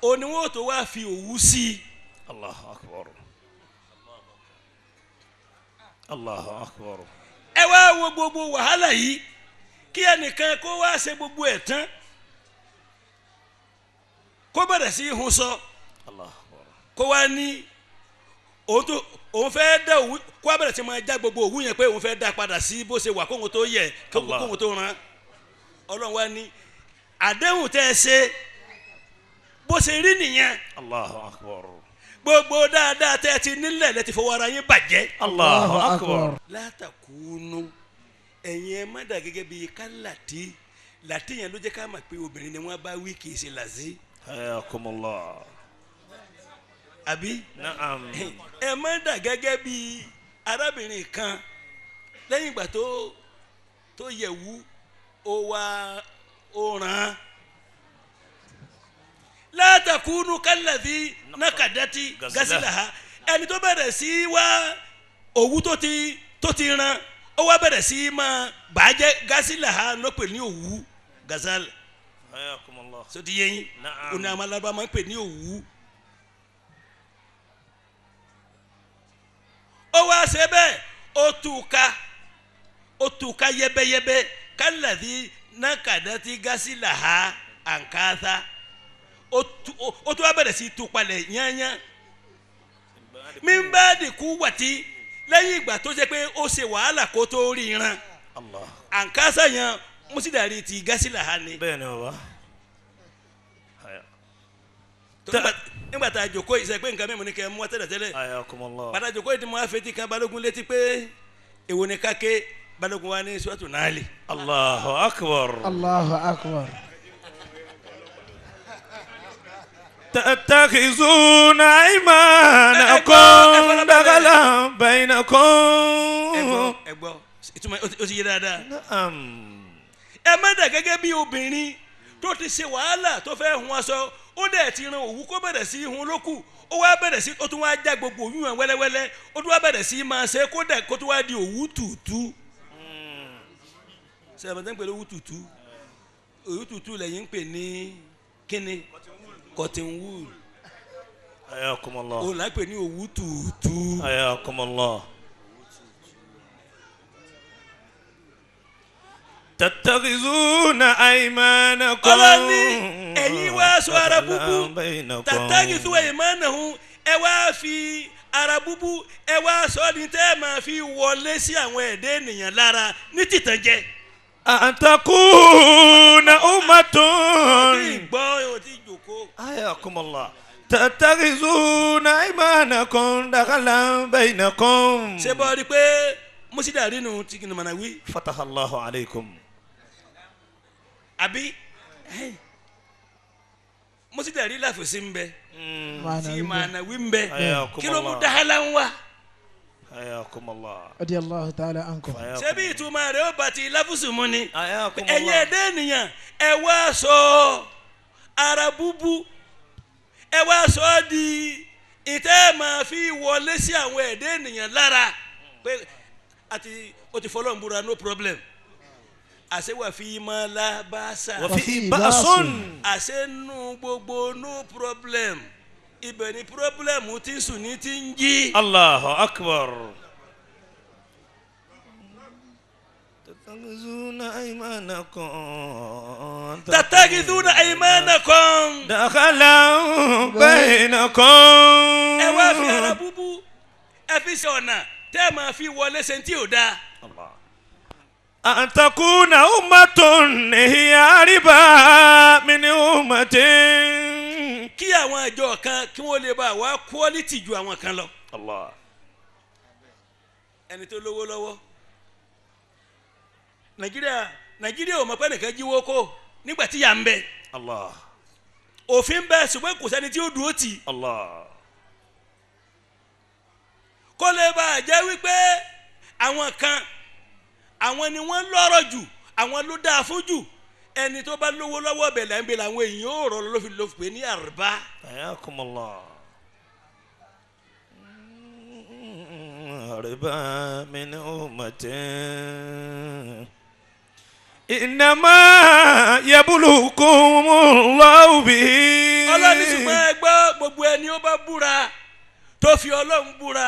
ó ní wọ́n tó wá fi òwú sí i. Allahu akbar. Allahu akbar. ẹ wá wo gbogbo wàhálà yìí kí ẹnìkan kó wá ṣe gbogbo ẹ̀ tán kó bẹ̀rẹ̀ sí hun sọ Allahu akbar. kó wá ní òun fẹ́ dá òwú kó wá bẹ̀rẹ̀ sí máa já gbogbo òwú yẹn pé òun fẹ́ dá padà sí bó ṣe wà kóhun tó yẹ kóhun tó rán ọlọ́run wá ní àdéhùn tẹ́ ẹ ṣe bó ṣe rí nìyẹn. Allahu akbar. gbogbo dáadáa tẹ́ ẹ ti nílẹ̀ lẹ́ ti fọwọ́ ara yín bàjẹ́. Allahu akbar. látàkùnú ẹ̀yin ẹ má dà gẹ́gẹ́ bíi ká làtí yẹn ló jẹ́ ká mà pé obìnrin ni wọ́n bá wí kì í ṣe làzí. Hayakumullah. àbí. Naam. ẹ má dà gẹ́gẹ́ bíi arábìnrin kan lẹ́yìn ìgbà tó yẹ̀wù ó wá ó ràn án. látàkùnú kálàdí nákàdátì gásìlàhà ẹni tó bẹ̀rẹ̀ sí wá òwú tó ti ràn ó wá bẹ̀rẹ̀ sí máa bàjẹ́ gásìlàhà ló pè ní òwú gazal. Hayakumullah. so ti yẹn Naam. òní àwọn alábàá máa ń pè ní òwú. ó wá ṣe bẹ́ẹ̀ ó tú ká yẹ́bẹ́yẹ́bẹ́ kálàdí nákàdátì gásìlàhà àǹkáṣá ó tún wá bẹ̀rẹ̀ sí tú palẹ̀ yányán mímbáàdì kú wàtí lẹ́yìn ìgbà tó jẹ́ pé ó ṣe wàhálà kó tó rí iran Allah. àǹkásá yẹn mùsídàrí ti gásìlàhà ni. Bẹ́ẹ̀ni baba. nígbà tá a jòkó ìṣe pé nǹkan mímu ni kẹ́ mú tẹ́lẹ̀tẹ́lẹ̀ Hayakumullah. padà jòkó ìdí mọ́ àfẹ́tí kan balógun létí pé èwo ni káké balógun wa ní suratu Nahl. Allahu akbar. الله أكبر تتخذون أيمانكم دخلا بينكم. ẹgbọ́ ìtumọ̀ ó ti yé dáadáa. Naam. ẹ má dà gẹ́gẹ́ bí obìnrin tó ti ṣe wàhálà tó fẹ́ hun aṣọ ó dẹ̀ ti ran òwú kó bẹ̀rẹ̀ sí hun lókù ó wá bẹ̀rẹ̀ sí ó tún wá já gbogbo òwú yẹn wẹ́lẹ́wẹ́lẹ́ ó tún wá bẹ̀rẹ̀ sí máa ṣe kó dẹ̀ kó tún wá di òwú tùtù. ṣé àbẹ̀tẹ̀ ń pè ní òwú tùtù lẹ́yìn ń pè ní kíni cotton wool Hayakumullah. ó là ń pè ní òwú tùtù. Hayakumullah. تتخذون أيمانكم ọlọ́ni ẹ̀yin wá sọ ara búbú بينكم. tàtàkìtù ẹ̀yìnmánàhùn ẹ wá fi ara búbú ẹ wá sọ ní tẹ́ ẹ máa fi wọlé sí àwọn ẹ̀dẹ́ ènìyàn lára ní tìtànjẹ. أن تكون أمة. ìgbọ́ ò tí jòkó. حياكم الله. تتخذون أيمانكم دخلا بينكم. ṣé bọ́ rí pé mùsídàrí nù tí kìnnìún mọ̀nà wí. فتح الله عليكم. àbí mùsídàrí láfòsí ń bẹ tí mọ̀nà wí ń bẹ حياكم kí ló mú الله. dáhàlà ń wá. حياكم الله. رضي الله تعالى عنكم ṣé bí ìtumọ̀ rẹ̀ ó bàtí láfùsù mú ni. حياكم ẹ̀yin الله. ẹ̀dẹ́ ènìyàn ẹ wá sọ ara búbú ẹ wá sọ di ìtẹ́ máa fi wọlé sí àwọn ẹ̀dẹ́ ènìyàn lára pé àti o ti fọlọ́ ń búra no problem àṣẹ wà fi máa la bá sà وفي بأس. àṣẹ nù gbogbo no problem ibẹ̀ ni problem ti ń sùn ní ti ń jí. الله أكبر. تتخذون أيمانكم tàtàkìtúnà aymanakum دخلا بينكم. ẹ wá fi ara búbú ẹ fi ṣe ọ̀nà tẹ́ ẹ máa fi wọlé sẹ́ńtì ò dáa. الله. أن تكون أمة هي أربى من أمة. kí àwọn àjọ kan kí wọ́n lè bá wa quality ju àwọn kan lọ. الله. ẹni tó lówó lọ́wọ́ nàìjíríà ò mọ̀ pé nìkan jíwó kó nígbà tí yà ń bẹ الله. òfin bẹ ṣùgbọ́n kò sẹ́ni tí ó dúró tì الله. kó lè bá a jẹ́ wípé àwọn kan àwọn ni wọ́n lọ́rọ̀ jù àwọn ló dáa fún jù ẹni tó bá lówó lọ́wọ́ bẹ̀ là ń bẹ làwọn èèyàn ò rọ ló fi pè ní àrùbá. حياكم الله. أربا من أمة إنما يبلوكم الله به. ọlọ́ni ṣùgbọ́n ẹ gbọ́ gbogbo ẹni ó bá búra tó fi ọlọ́run búra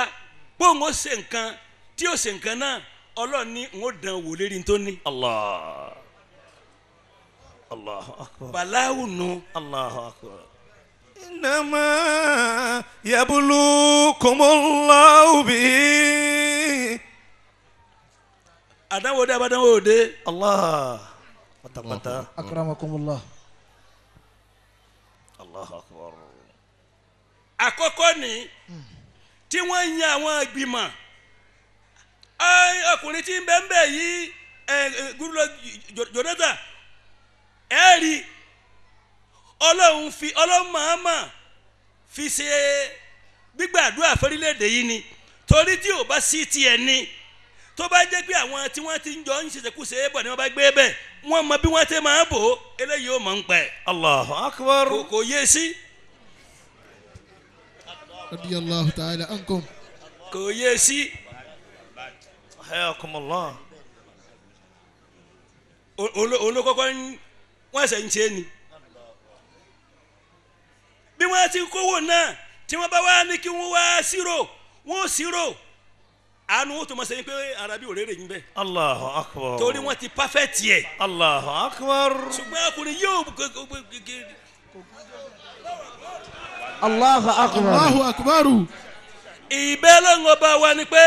bóun ó ṣe nǹkan tí ó ṣe nǹkan náà ọlọ́run ní n ó dán wò lérí tó ní. الله الله أكبر. bàláwù nù. الله أكبر. إنما يبلوكم الله به. àdánwò dé abádánwò dé. الله pátápátá. أكرمكم الله. الله أكبر. àkọ́kọ́ ni tí wọ́n yan àwọn ìgbìmọ̀ ọkùnrin tí ń bẹ ń bẹ yìí Goodluck Jonathan rí ọlọ́run màmá fi ṣe gbígbàdúrà fẹ́rílẹ̀-èdè yìí ni torí tí ò bá sí tiẹ̀ ni tó bá jẹ́ pé àwọn tí wọ́n ti ń jọ ń ṣèṣekúṣe bọ̀ ni wọ́n bá gbé bẹ́ẹ̀ wọ́n mọ bí wọ́n ti máa bò ó eléyìí ó mọ̀ ń pẹ́. Allahu akbar. kò yé sí. radiyallahu ta'ala ankum. kò yé sí. hayakumullah. olókọ́kọ́ wọ́n ṣe ń ṣe ni. bí wọ́n ti kówó náà tí wọ́n bá wá ní kí wọ́n wá ṣírò wọ́n ṣírò àánú tó mọ̀ sẹ́yìn pé arabi ò rèrè yín bẹ́ẹ̀. Allahu akbar. torí wọ́n ti pàfẹ́tì ẹ̀. Allahu akbar. ṣùgbọ́n ọkùnrin yóò. Allahu akbar. Allahu akbar. ìbẹ́ lọ́ngọ̀ bá wa ni pé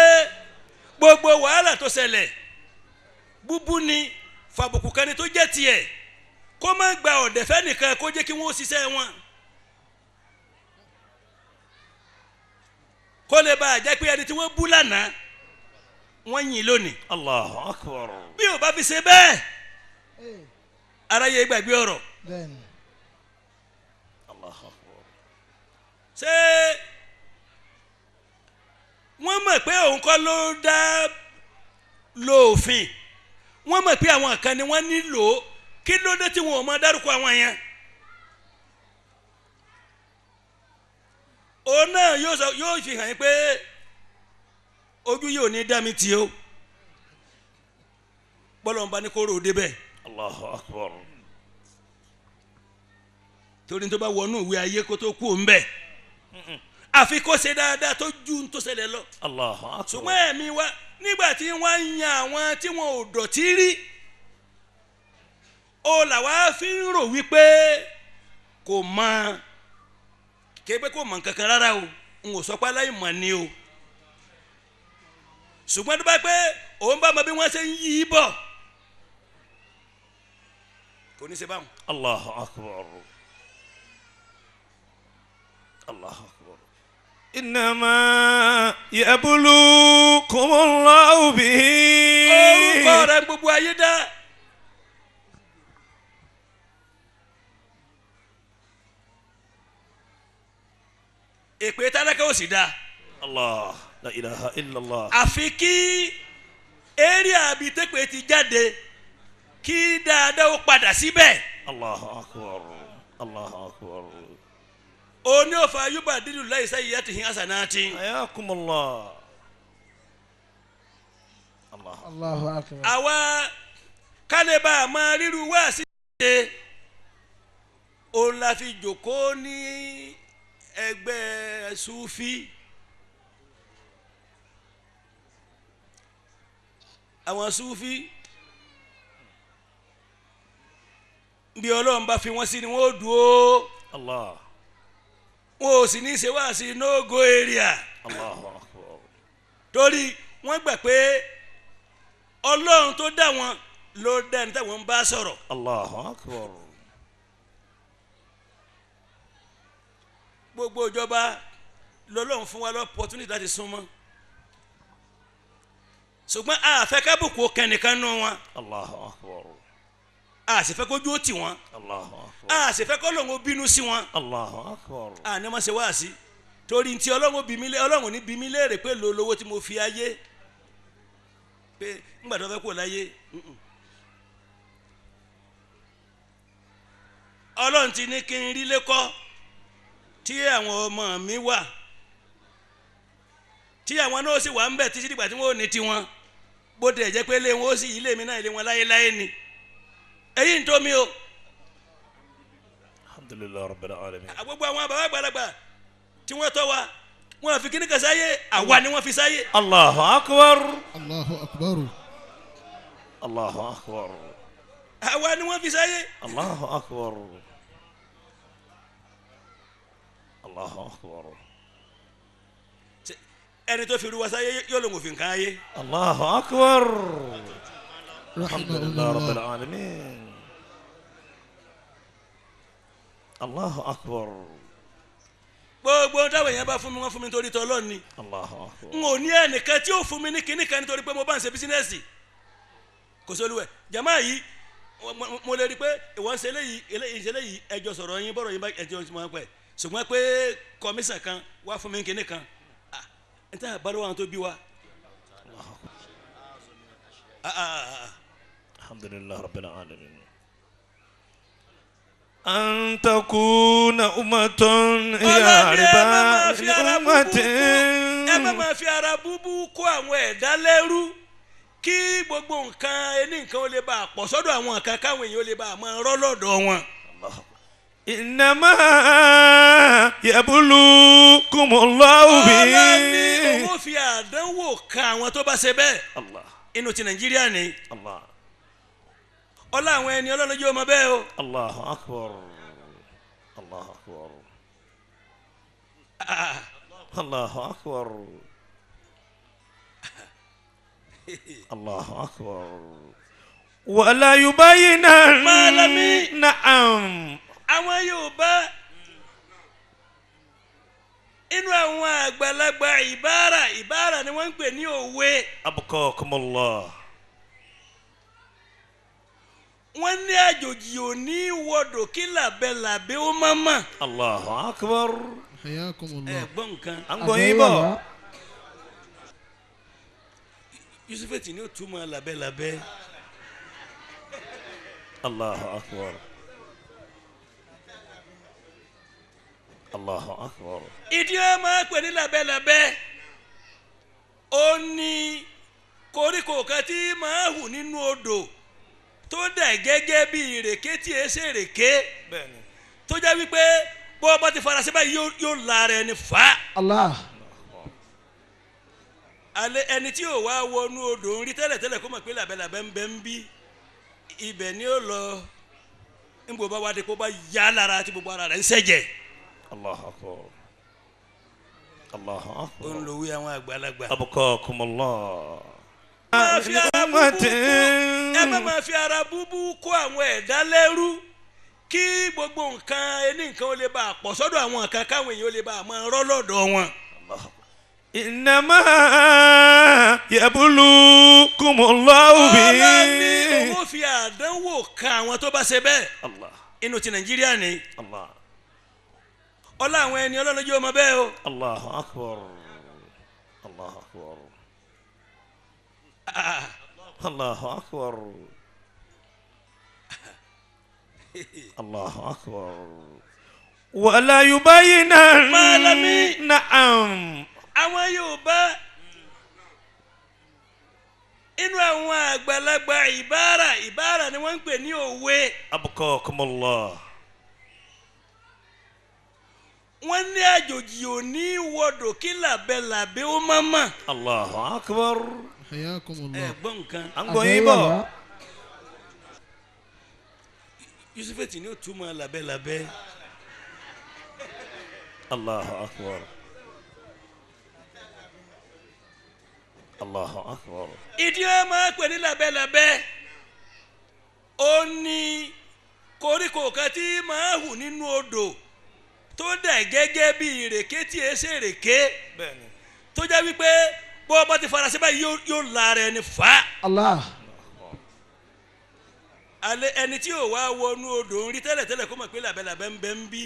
gbogbo wàhálà tó ṣẹlẹ̀ búbú ni fàbùkù kan ni tó jẹ́ tiẹ̀ kó má gba ọ̀dẹ̀fẹ́ nìkan kó jẹ́ kí wọ́n ṣiṣẹ́ wọn. kó lè bá a jẹ́ pé ẹni tí wọ́n bú lánàá wọ́n yìn lónìí. Allahu akbar. bí o bá fi ṣe bẹ́ẹ̀ aráyé gbàgbé ọ̀rọ̀. bẹ́ẹ̀ni. Allahu akbar. ṣé wọ́n mọ̀ pé òun kọ́ ló dá lófin wọ́n mọ̀ pé àwọn kan ni wọ́n nílò kí ló dé tí wọn ò mọ dárúkọ àwọn yẹn. òun náà yóò fi hàn yín pé ojú yìí ò ní dá mi tì ó bọ́lọ̀ ń bá ní kó rò ó débẹ̀. Allahu akbar. torí tó bá wọnú ìwé ayé kó tó kú òun bẹ̀ àfi kó ṣe dáadáa tó ju tó ṣẹlẹ̀ lọ. Allahu akbar. ṣùgbọ́n ẹ̀mí wa nígbà tí wọ́n ń yan àwọn tí wọn ò dọ̀tí rí ó làwa fi ń rò wípé kò mọ képe kò mọ kankan rárá o n ò sọ pé aláìmọ̀ ni o ṣùgbọ́n tó bá pé òun bá mọ bí wọ́n ṣe ń yí bọ̀ kò ní ṣe báwọn. Allahu akbar. Allahu akbar. Innama yablukumullahu bihi. orúkọ rẹ̀ gbogbo ayé dá. èpè tálákà ò sì dá. Allah la ilaha illallah. àfi kí eré àbítẹ́pẹ́ ti jáde kí dáadáa ó padà síbẹ̀. Allahu akbar. Allahu akbar. òní ò fa ayúbà dídùn láì sáyé yá ti hin hasanati. Ayakumullah. Allah. Allahu akbar. àwa kálíbà máa ríru wá sí ṣe òun la fi jókòó ní ẹgbẹ́ sufi àwọn sufi bí ọlọ́run bá fi wọ́n sí ni wọ́n ó dúró Allah. wọn ò sì ní í ṣe wá sí no go area Allahu akbar. torí wọ́n gbà pé ọlọ́run tó dá wọn ló dá ẹni táwọn ń bá sọ̀rọ̀. Allahu akbar. gbogbo ìjọba lọ́lọ́run fún wa lọ opportunity láti súnmọ́ ṣùgbọ́n a fẹ́ kábùkù kẹ́nìkan nù wọn Allahu akbar. a sì fẹ́ kójú ó tì wọ́n Allahu akbar. a sì fẹ́ kọ́lọ́run ó bínú sí wọn Allahu akbar. a ní wọ́n ṣe wá sí torí ntí ọlọ́run ní bí mi léèrè pé lo lówó tí mo fi ayé pé ńgbà tó fẹ́ kó láyé ọlọ́run ti ní kí n rí lẹ́kọ́ tí àwọn ọmọ mi wà tí àwọn náà sì wà ń bẹ̀ títí dìgbà tí wọ́n ò ní tiwọn bó tilẹ̀ jẹ́ pé ilé wọn ó sì ilé mi náà ilé wọn láyéláyé ni èyí ń tó mi o. alhamdulillahi rabbil alamin. gbogbo àwọn bàbá àgbàlagbà tí wọ́n tọ́ wa wọn fi kíní kan sáyé àwa ni wọ́n fi sáyé. Allahu akbar. Allahu akbar. Allahu akbar. àwa ni wọ́n fi sáyé. Allahu akbar. Allahu akbar. ẹni tó fi ru wa sáyé yóò lóun òfin kan ayé. Allahu akbar. رحمه alhamdulillahi rabbil الله. alamin. Allahu akbar. gbogbo táwọn èèyàn bá fún mi wọ́n fún mi nítorí tọ́lọ́ ni. Allahu akbar. n ò ní ẹnìkan tí yóò fún mi ní kinní kan nítorí pé mo bá ń ṣe bísínẹ́sì kò sólúwẹ̀ jama yìí mo lè rí i pé ìwọ ń ṣe eléyìí ṣe eléyìí ẹjọ́ sọ̀rọ̀ yín bọ́rọ̀ yín bá ẹjọ́ ti máa ń pẹ́ ṣùgbọ́n pé kọmíṣàn kan wá fún mi ní kinní kan n ta bá lọ́wọ́ àwọn tó bí wa. alhamdulillahi rabbil alamin. أن تكون أمة هي عباد أمة. ẹ má máa fi ara búbú kó àwọn ẹ̀dá lẹ́rú kí gbogbo nǹkan ẹni nǹkan ó lè bá a pọ̀ sọ́dọ̀ àwọn nǹkan káwọn èèyàn ó lè bá a máa rọ́ lọ́dọ̀ wọn. إنما يبلوكم الله به. ọlọ́ni owó fi àdánwò kan àwọn tó bá ṣe bẹ́ẹ̀ الله inú ti nàìjíríà ni الله ọlá àwọn ẹni ọlọ́run jẹ́ ọmọ bẹ́ẹ̀ o. الله أكبر الله أكبر الله أكبر الله أكبر ولا يبينن. Malami. نعم. àwọn Yorùbá inú àwọn àgbàlagbà ìbára ni wọ́n ń pè ní òwe. أبقاكم الله. wọ́n ní àjòjì ò ní wọ́dọ̀ kí làbẹ́làbẹ́ ó má mà. الله أكبر. حياكم الله. ẹ̀gbọ́n nǹkan أنقوا Yusufeti ni ó túmọ̀ làbẹ́làbẹ́. الله أكبر الله أكبر. ìdí ẹ máa pè ní làbẹ́làbẹ́ ó ní koríko kan tí máa hù nínú odò tó dà gẹ́gẹ́ bí ìrèké tí ẹ ṣe ìrèké tó jẹ́ wípé bó bá ti fara sí báyìí yóò la ara ẹni fà. الله. alẹ́ ẹni tí yóò wá wọnú odò ń rí tẹ́lẹ̀tẹ́lẹ̀ kó mọ̀ pé làbẹ́làbẹ́ ń bẹ ń bí ibẹ̀ ni ó lọ níbo bá wá dé kó bá yá lára tí gbogbo ara rẹ̀ ń ṣẹ̀jẹ̀. الله أكبر الله ó ń أكبر. lo wí àwọn àgbàlagbà. أبقاكم الله. ẹ má máa fi ara búbú kó àwọn ẹ̀dá lẹ́rú kí gbogbo nǹkan ẹni nǹkan ó lè bá a pọ̀ sọ́dọ̀ àwọn nǹkan káwọn èèyàn ó lè bá a máa rọ́ lọ́dọ̀ wọn. إنما يبلوكم الله ọlọ́ni به. owó fi àdánwò kan àwọn tó bá ṣe bẹ́ẹ̀ الله inú ti nàìjíríà ni الله ọlá àwọn ẹni ọlọ́run jẹ́ ọmọ bẹ́ẹ̀ o. الله أكبر الله أكبر الله أكبر الله أكبر ولا يبينن. Malami. نعم. àwọn Yorùbá inú àwọn àgbàlagbà ìbára ni wọ́n ń pè ní òwe. أبقاكم الله. wọ́n ní àjòjì ò ní wọ́dọ̀ kí làbẹ́làbẹ́ ó má mà. الله أكبر. حياكم الله. ẹ̀gbọ́n nǹkan أنقوا Yusufeti ni ó túmọ̀ làbẹ́làbẹ́. الله أكبر الله أكبر. ìdí ẹ máa pè ní làbẹ́làbẹ́ ó ní koríko kan tí máa hù nínú odò tó dà gẹ́gẹ́ bí ìrèké tí ẹ ṣe ìrèké tó jẹ́ wípé bó bá ti fara sí báyìí yóò la ara ẹni fà. الله. alẹ́ ẹni tí yóò wá wọnú odò ń rí tẹ́lẹ̀tẹ́lẹ̀ kó mọ̀ pé làbẹ́làbẹ́ ń bẹ ń bí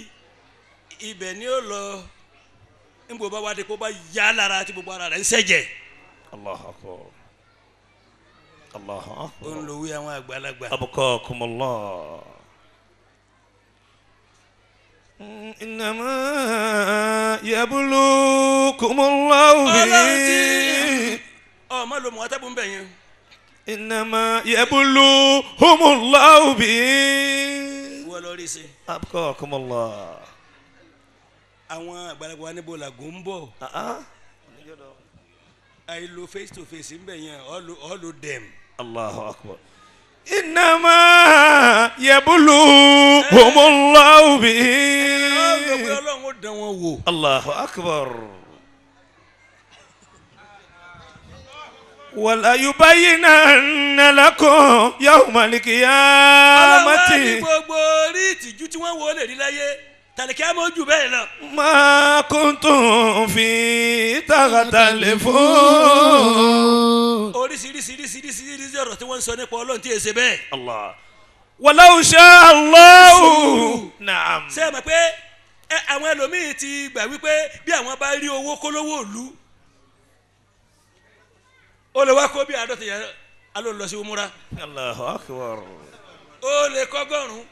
ibẹ̀ ni ó lọ níbo bá wá dé kó bá yá lára tí gbogbo ara rẹ̀ ń ṣẹ̀jẹ̀. الله أكبر الله ó ń أكبر. lo wí àwọn àgbàlagbà. أبقاكم الله. إنما يبلوكم الله به ọmọ lo mọ atẹ́bùn bẹ̀ yẹn. إنما يبلوهم الله به wọ́n lọ rí i sí. أبقاكم الله. àwọn àgbàlagbà wa níbo làgùn ń bọ̀ àìlo face to face ń bẹ̀ yẹn all of them. الله أكبر. إنما يبلوهم الله به ọlọ́run ó dán wọn wò. الله أكبر. ولا يبينن لكم يوم ọlọ́run القيامة wá ní gbogbo orí ìtìjú tí wọ́n wò ó lè rí láyé tàlẹ́kí á mọ̀ jù bẹ́ẹ̀ lọ. ما كنتم في تختلفون. oríṣiríṣiríṣiríṣiríṣi ọ̀rọ̀ tí wọ́n ń sọ nípa ọlọ́run tí èsè bẹ́ẹ̀. الله ولو شاء الله. نعم. ṣé ẹ mọ̀ pé àwọn ẹlòmíín ti gbà wípé bí àwọn bá rí owó kólówó òlu ó lè wá kó bí àádọ́ta yẹn alóòlù lọ sí umura الله أكبر. ó lè kọ́gọ́rùn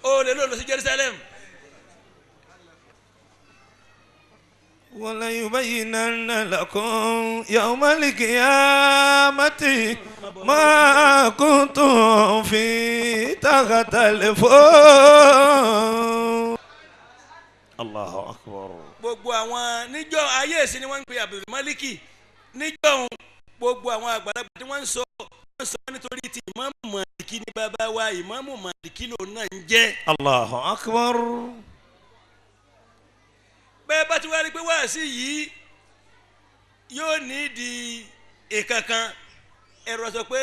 ó lè lọ sí Jerusalem. وليبينن لكم يوم القيامة ما كنتم في تختلفون. الله أكبر. gbogbo àwọn níjọ́ ayé ìsìn ni wọ́n ń pe Abdulmaliki níjọ́ òun gbogbo àwọn àgbàlagbà tí wọ́n ń sọ nítorí ti ìmáàmù Màlìkí ní bàbá wa ìmáàmù Màlìkí lòun náà ń jẹ́. الله أكبر. bẹ́ẹ̀ bá ti wá rí pé wáàsí yìí yóò ní di ìkankan ẹ̀rọ sọ pé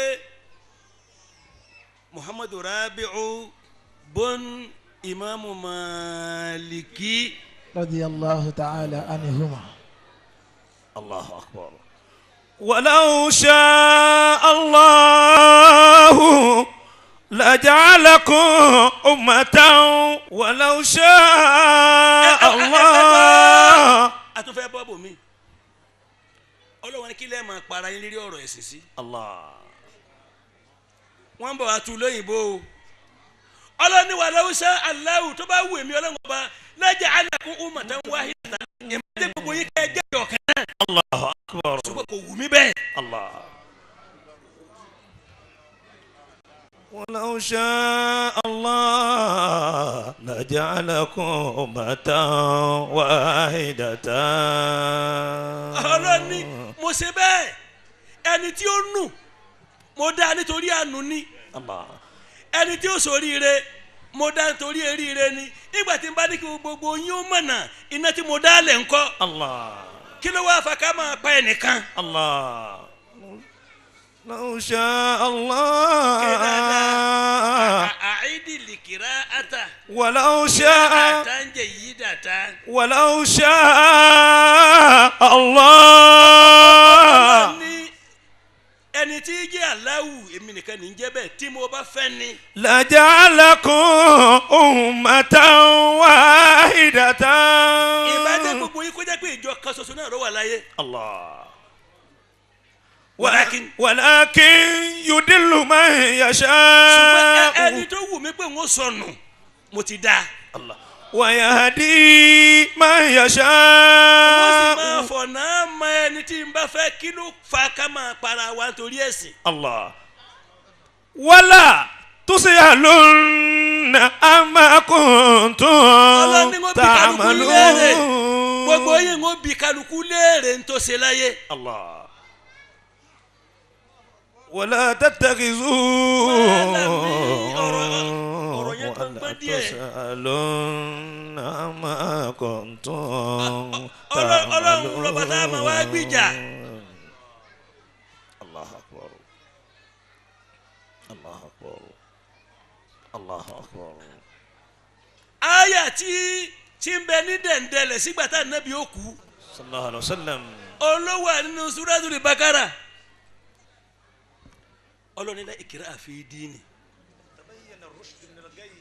Muhammadu Rabi'u bon ìmáàmù Màlìkí. radiyallahu ta'ala anhuma. الله أكبر. ولو شاء الله لجعلكم أمة ولو شاء الله. àtúnfẹ́ bọ́ọ̀bù mi ọlọ́wọ́n ní kí lẹ́ẹ̀ máa para yín lérí ọ̀rọ̀ ẹ̀sìn sí. الله. wọ́n ń bọ̀ wá tu lóyìnbó o ọlọ́ni wà lọ́wọ́sá aláwù tó bá wù mí ọlọ́wọ́n ọba lẹ́jà alákùn ummatan wahidatan ìmọ̀lẹ́ gbogbo yín kẹ́ ẹ jẹ́ ọ̀kan náà. الله أكبر. ṣùgbọ́n kò wù mí bẹ́ẹ̀. الله. ولو شاء الله لجعلكم أمة واحدة. ọlọ́ni mo ṣe bẹ́ẹ̀ ẹni tí ó nù mo dá nítorí àánú ni الله. ẹni tí ó ṣoríire mo dá nítorí eríire ni nígbà tí n bá ní kí gbogbo yín ó mọ̀nà iná tí mo dá lẹ̀ ń kọ́ الله. kí ló wá fa ká máa pa ẹnìkan. الله. لو شاء الله. àìdí lìkìrá ata. ولو شاء. àtàǹjẹ̀ yìí dàtà. ولو شاء الله. ọlọ́ni ẹni tí í jẹ́ aláwù èmi nìkan ní í jẹ́ bẹ́ẹ̀ tí mo bá fẹ́ ni. لجعلكم أمة واحدة. ìbájẹ́ gbogbo yín kó jẹ́ pé ìjọ kan ṣoṣo náà ló wà láyé. الله. ولكن يدل من ṣùgbọ́n يشاء. ẹni tó wù mí pé n ó sọnù mo ti dá. الله. ويهدي من wọ́n sì يشاء. máa fọ̀nà mọ ẹni tí n bá fẹ́ kí ló fa ká máa para wa nítorí ẹ̀sìn. الله. ولا تسألن عما ọlọ́ni كنتم ń bí kálukú léèrè تعملون. gbogbo yín ń bí kálukú léèrè ń tó ṣe láyé. الله. ولا تتخذوا ولا تسألون عما كنتم ọlọ́run lọ́ba tá a máa wá gbìjà. الله أكبر. الله أكبر. الله أكبر. àyà tí ń bẹ ní dẹ̀ndẹ̀lẹ̀ sígbà tá Ànábì ó kú صلى الله عليه وسلم. olówó nínú Suratul Bakara ọlọ́ni la ikraha fi dini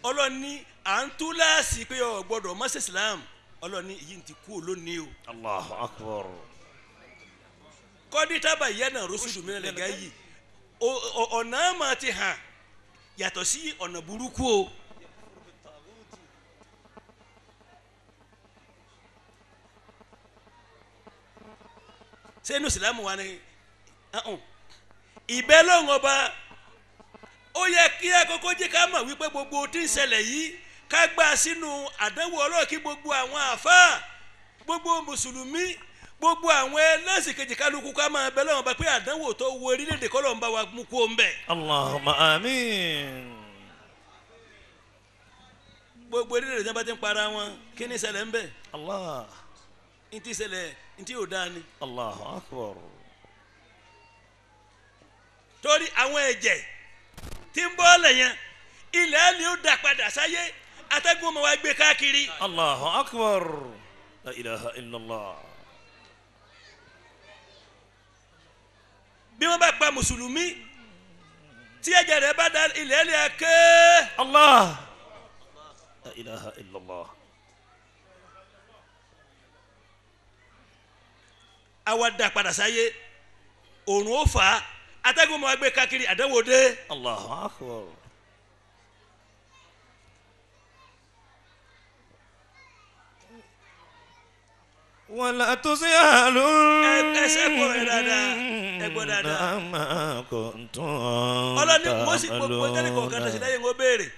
ọlọ́ni à ń tú láàsì pé ọ gbọ́dọ̀ mọ́sẹ̀ Islam ọlọ́ni èyí ti kú olónìí o. الله أكبر. kọ́dí tabayyana rushdu minal ghayyi ọ̀nà àmà ti hàn yàtọ̀ sí ọ̀nà burúkú o. sẹ́nu ìsìlámù wa ni ìbẹ́ lọ́hùn ọba ó yẹ kí àkọ́kọ́ jẹ́ ká mọ̀ wípé gbogbo tí ń ṣẹlẹ̀ yìí ká gbà sínú àdánwò Ọlọ́run kí gbogbo àwọn àfáà gbogbo mùsùlùmí gbogbo àwọn ẹlẹ́sìn kejì kálukú ká máa bẹ lọ́wọ́ bá pé àdánwò tó wo orílẹ̀-èdè kọ́lọ̀ ń bá wa mú kó ń bẹ̀. Allahumma amin. gbogbo orílẹ̀-èdè tí wọ́n bá ti ń para wọn kí ni ṣẹlẹ̀ ń bẹ̀. Allah. ntí ṣẹlẹ̀ ntí ò dáa ni. Allahu akbar. torí àwọn ẹ̀jẹ̀ tí ń bọ́ lẹ̀ yẹn ilẹ̀ ẹ̀lì ó dà padà sáyé atẹ́gùn ọmọ wa gbé káàkiri. Allahu akbar. La ilaha illallah. bí wọ́n bá pa mùsùlùmí tí ẹ̀jẹ̀ rẹ̀ bá da ilẹ̀ ẹ̀lì ẹ̀kẹ́. Allah. La ilaha illallah. àwa dà padà sáyé òòrùn ó fà á atẹ́gùn ọmọ wa gbé káàkiri àdánwò dé. Allahu akbar. ولا تسألون عما كنتم تعملون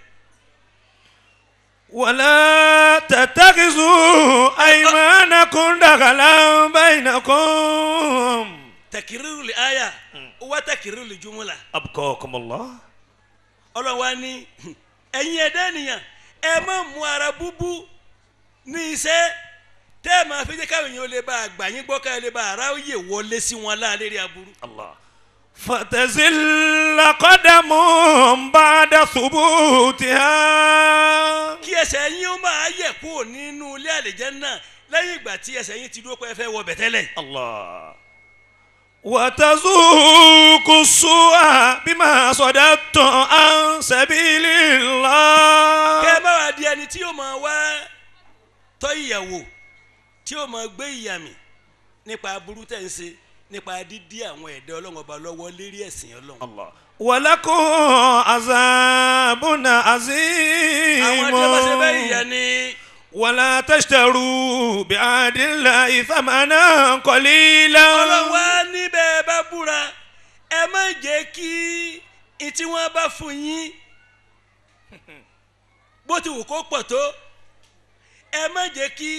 ولا تتخذوا أيمانكم دخلا بينكم تكرير الآية وتكرير الجملة أبقاكم الله Ọlọ́run wa ní ẹ̀yin ẹ̀dá ènìyàn ẹ má mú ara búbú ní iṣẹ́ tẹ́ ẹ máa fi jẹ́ káwọn èèyàn lè bá àgbà yín gbọ́ káwọn lè bá ara yè wọlé sí wọn láàlẹ́ rí aburú. Allah. فتزل قدم بعد ثبوتها. kí ẹsẹ̀ yín ó máa yẹ̀ kúrò nínú ilé àlìjánnà lẹ́yìn ìgbà tí ẹsẹ̀ yín ti dúró pé ẹ fẹ́ wọ bẹ̀ tẹ́lẹ̀. Allah. وتذوق السوء بما صددتم عن سبيل الله. kẹ́ ẹ má wá di ẹni tí yóò máa wá tọ́ ìyàwó tí yóò máa gbé ìyàmì nípa aburú tẹ̀ ń ṣe nípa dídí àwọn ẹ̀dá Ọlọ́run ọba lọ́wọ́ lérí ẹ̀sìn Ọlọ́run. Allah. ولكم عذاب عظيم. àwọn tí wọ́n bá ṣe bẹ́ẹ̀ ìyà ni. ولا تشتروا بعهد الله ثمنا قليلا. Ọlọ́run wá níbẹ̀ bá búra ẹ má jẹ́ kí tí wọ́n bá fún yín bó ti wù kó pọ̀ tó ẹ má jẹ́ kí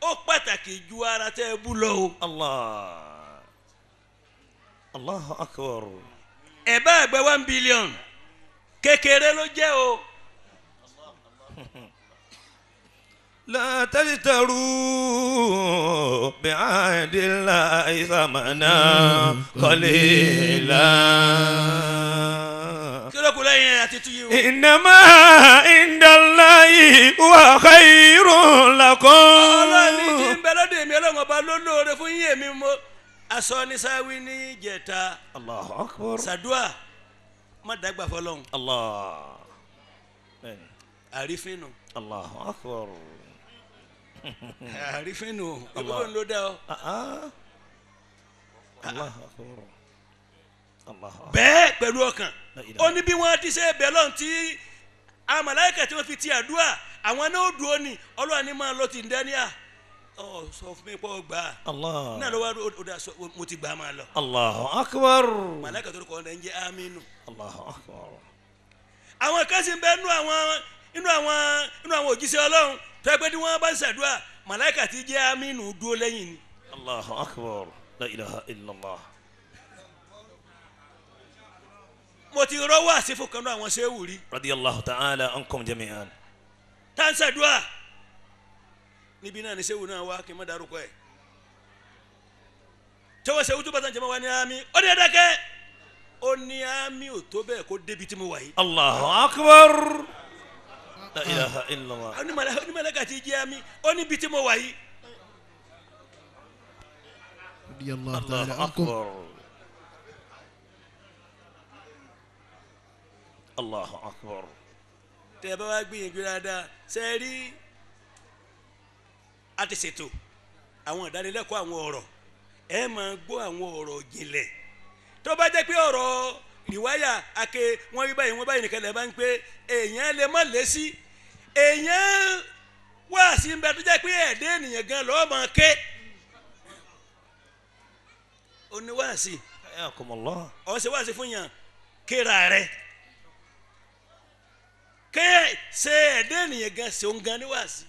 ó pàtàkì ju ara tẹ́ ẹ bú lọ o. Allah. Allahu akbar. ẹ bá gbé 1 billion kékeré ló jẹ́ o. لا تشتروا بعهد الله ثمنا قليلا. إنما عند الله هو خير لكم. الله أكبر. Sàdúà má dàgbà fọ́lọ́run. الله. àrífín nù. الله أكبر. àrífín nù ìbúrò ló dá ọ. الله أكبر. الله أكبر. bẹ́ẹ̀ pẹ̀lú ọkàn ó ní bí wọ́n ti ṣe bẹ́ẹ̀ lọ́n tí àwọn màláíkà tí wọ́n fi ti àdúrà àwọn náà ó dúró ní Ọlọ́run ní máa lọ ti ń dání à ọ sọ fún mi pọ̀ gbà á الله. náà ló wá ó dà sọ mo ti gbà á máa lọ. الله أكبر. màláíkà tó kọ́ ọ́n dẹ̀ ń jẹ́ Aminu. الله أكبر. àwọn kan sì ń bẹ inú àwọn òjíṣẹ́ Ọlọ́run tó ẹgbẹ́ tí wọ́n bá ń ṣàdúrà màláíkà tí jẹ́ Aminu dúró lẹ́yìn ni. الله أكبر. لا إله إلا الله. mo ti rọ́wọ́ àsìfò kan náà àwọn ṣéwù rí رضي الله تعالى عنكم جميعا. tá ń ṣàdúrà níbi náà ni ṣéwù náà wá kí n má dárúkọ ẹ̀ tí wọ́n ṣéwù tó bá tán jẹ́ mọ́ wá ní àmì ó ní ẹ̀dákẹ́ ó ní àmì ò tó bẹ́ẹ̀ kó débi tí mo wà yìí. الله أكبر. لا إله إلا الله. ó ní màláíkà tí jẹ́ àmì ó ní bí tí mo wà yìí. رضي الله تعالى الله عنكم. أكبر. الله أكبر. tẹ́ ẹ bá wá gbìyànjú dáadáa ṣe é rí a ti ṣètò àwọn ìdánilẹ́kọ̀ọ́ àwọn ọ̀rọ̀ ẹ máa gbọ́ àwọn ọ̀rọ̀ jìnlẹ̀ tó bá jẹ́ pé ọ̀rọ̀ ìwáyà ake wọ́n rí báyìí wọ́n báyìí nìkan lè bá ń pé èèyàn lè má lé sí èèyàn wá sí ń bẹ tó jẹ́ pé ẹ̀dẹ́ ènìyàn gan lọ́ọ́ máa ké ní wáàsí Ayakumullah. ọ̀ ṣe wáàsí fún yàn kéra rẹ̀ ké ṣe ẹ̀dẹ́ ènìyàn gan ṣe òun gan ní wáàsí.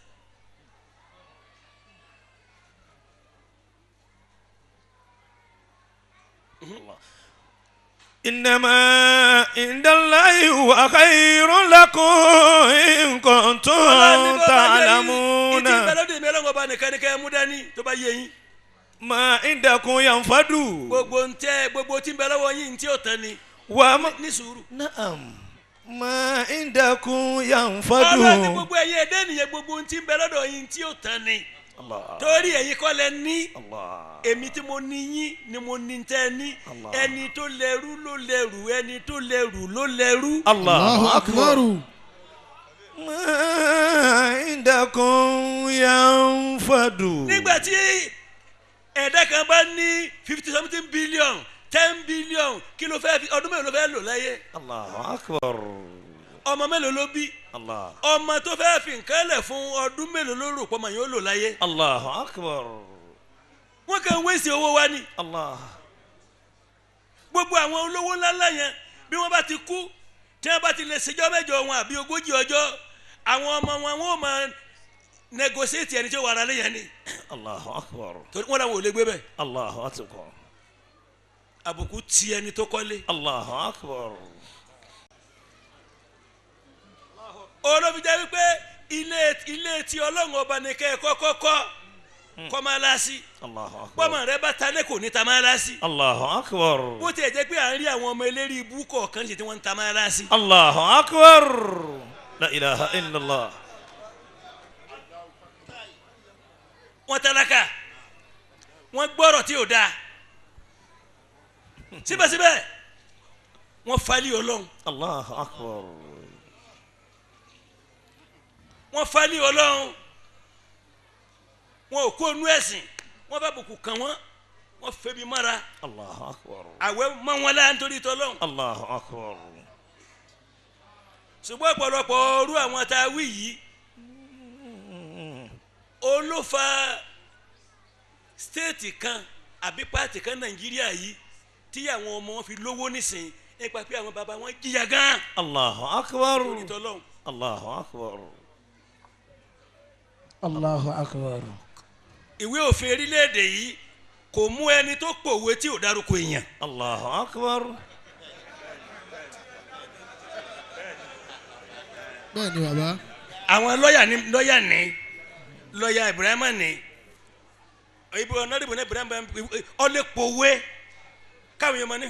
إنما عند الله هو خير لكم إن كنتم تعلمون. ìtì ìbẹ̀lódì mi ọlọ́run ọba nìkan ni kẹ́ ẹ mú dání tó bá yé yín. ما عندكم ينفد. gbogbo ntẹ gbogbo tí ń bẹ lọ́wọ́ yín ntí ò tán ni. وما ní sùúrù. نعم ما عندكم ọlọ́run ní ينفد. gbogbo ẹ̀yin ẹ̀dẹ́ ènìyàn gbogbo ntí ń bẹ lọ́dọ̀ yín ntí ò tán ni. الله torí ẹ̀yin kọ́ lẹ ní. الله èmi tí mo ní yín ni mo ní tẹ́ ní. Allah. ẹni tó lẹ́rú ló lẹ́rú ẹni tó lẹ́rú ló lẹ́rú. الله أكبر. ما عندكم ينفد. nígbà tí ẹ̀dá kan bá ní 50-something billion 10 billion kí ló fẹ́ fi ọdún mélòó ló fẹ́ lò láyé. الله أكبر. ọmọ mélòó ló bí. الله ọmọ tó fẹ́ fi nǹkan lẹ̀ fún ọdún mélòó ló rò pọ̀ mọ̀ yóò lò láyé. الله أكبر. wọ́n kàn wéṣì owó wa ni. الله gbogbo àwọn olówó ńláńlá yẹn bí wọ́n bá ti kú tí wọ́n bá ti lè ṣèjọ́ mẹ́jọ wọn àbí 40 ọjọ́ àwọn ọmọ wọn wọ́n máa negotiate ẹni tí ó wà ara lẹ́yìn ni. الله أكبر. torí wọ́n làwọn ò lè gbé bẹ́ẹ̀. الله أكبر. àbùkù ti ẹni tó kọ́lé. الله أكبر. olóbi jẹ́ wípé ilé tí ọlọ́run ọba ní kẹ́ ẹ kọ́kọ́ kọ́ máa lásì. الله أكبر. bọ́mọ rẹ bá ta lé kò ní ta máa lásì. الله أكبر. bó tiẹ̀ jẹ́ pé à ń rí àwọn ọmọ eléré ibú kọ̀ọ̀kan ṣe tí wọ́n ń ta máa lásì. الله أكبر. لا إله إلا الله. wọ́n tálákà wọ́n gbọ́rọ̀ tí ò dáa síbẹ̀síbẹ̀ wọ́n falí ọlọ́run الله أكبر. wọ́n falí ọlọ́run wọn ò kó inú ẹ̀sìn wọ́n bá bùkù kàn wọ́n febi mọ́ra الله أكبر. àwẹ̀ mọ́ wọn lá nítorí tọ́lọ́run. الله أكبر. ṣùgbọ́n ọ̀pọ̀lọpọ̀ ọrú àwọn tá a wí yìí olófa stéètì kan àbí pààtì kan nàìjíríà yìí tí àwọn ọmọ wọn fi lówó nísìn nípa pé àwọn bàbá wọn jìyà gan. الله أكبر. nítorí tọ́lọ́run. الله أكبر. Allahu akbar. ìwé òfin orílẹ̀-èdè yìí kò mú ẹni tó pòwe tí ò dárúkọ èèyàn. الله أكبر. bẹ́ẹ̀ ni bàbá. àwọn lọ́ọ̀yà Ibrahima ní ibi ọ̀nàdìbò ní Ibrahima ọ̀lẹ́ pòwe káwọn yẹn mọ ní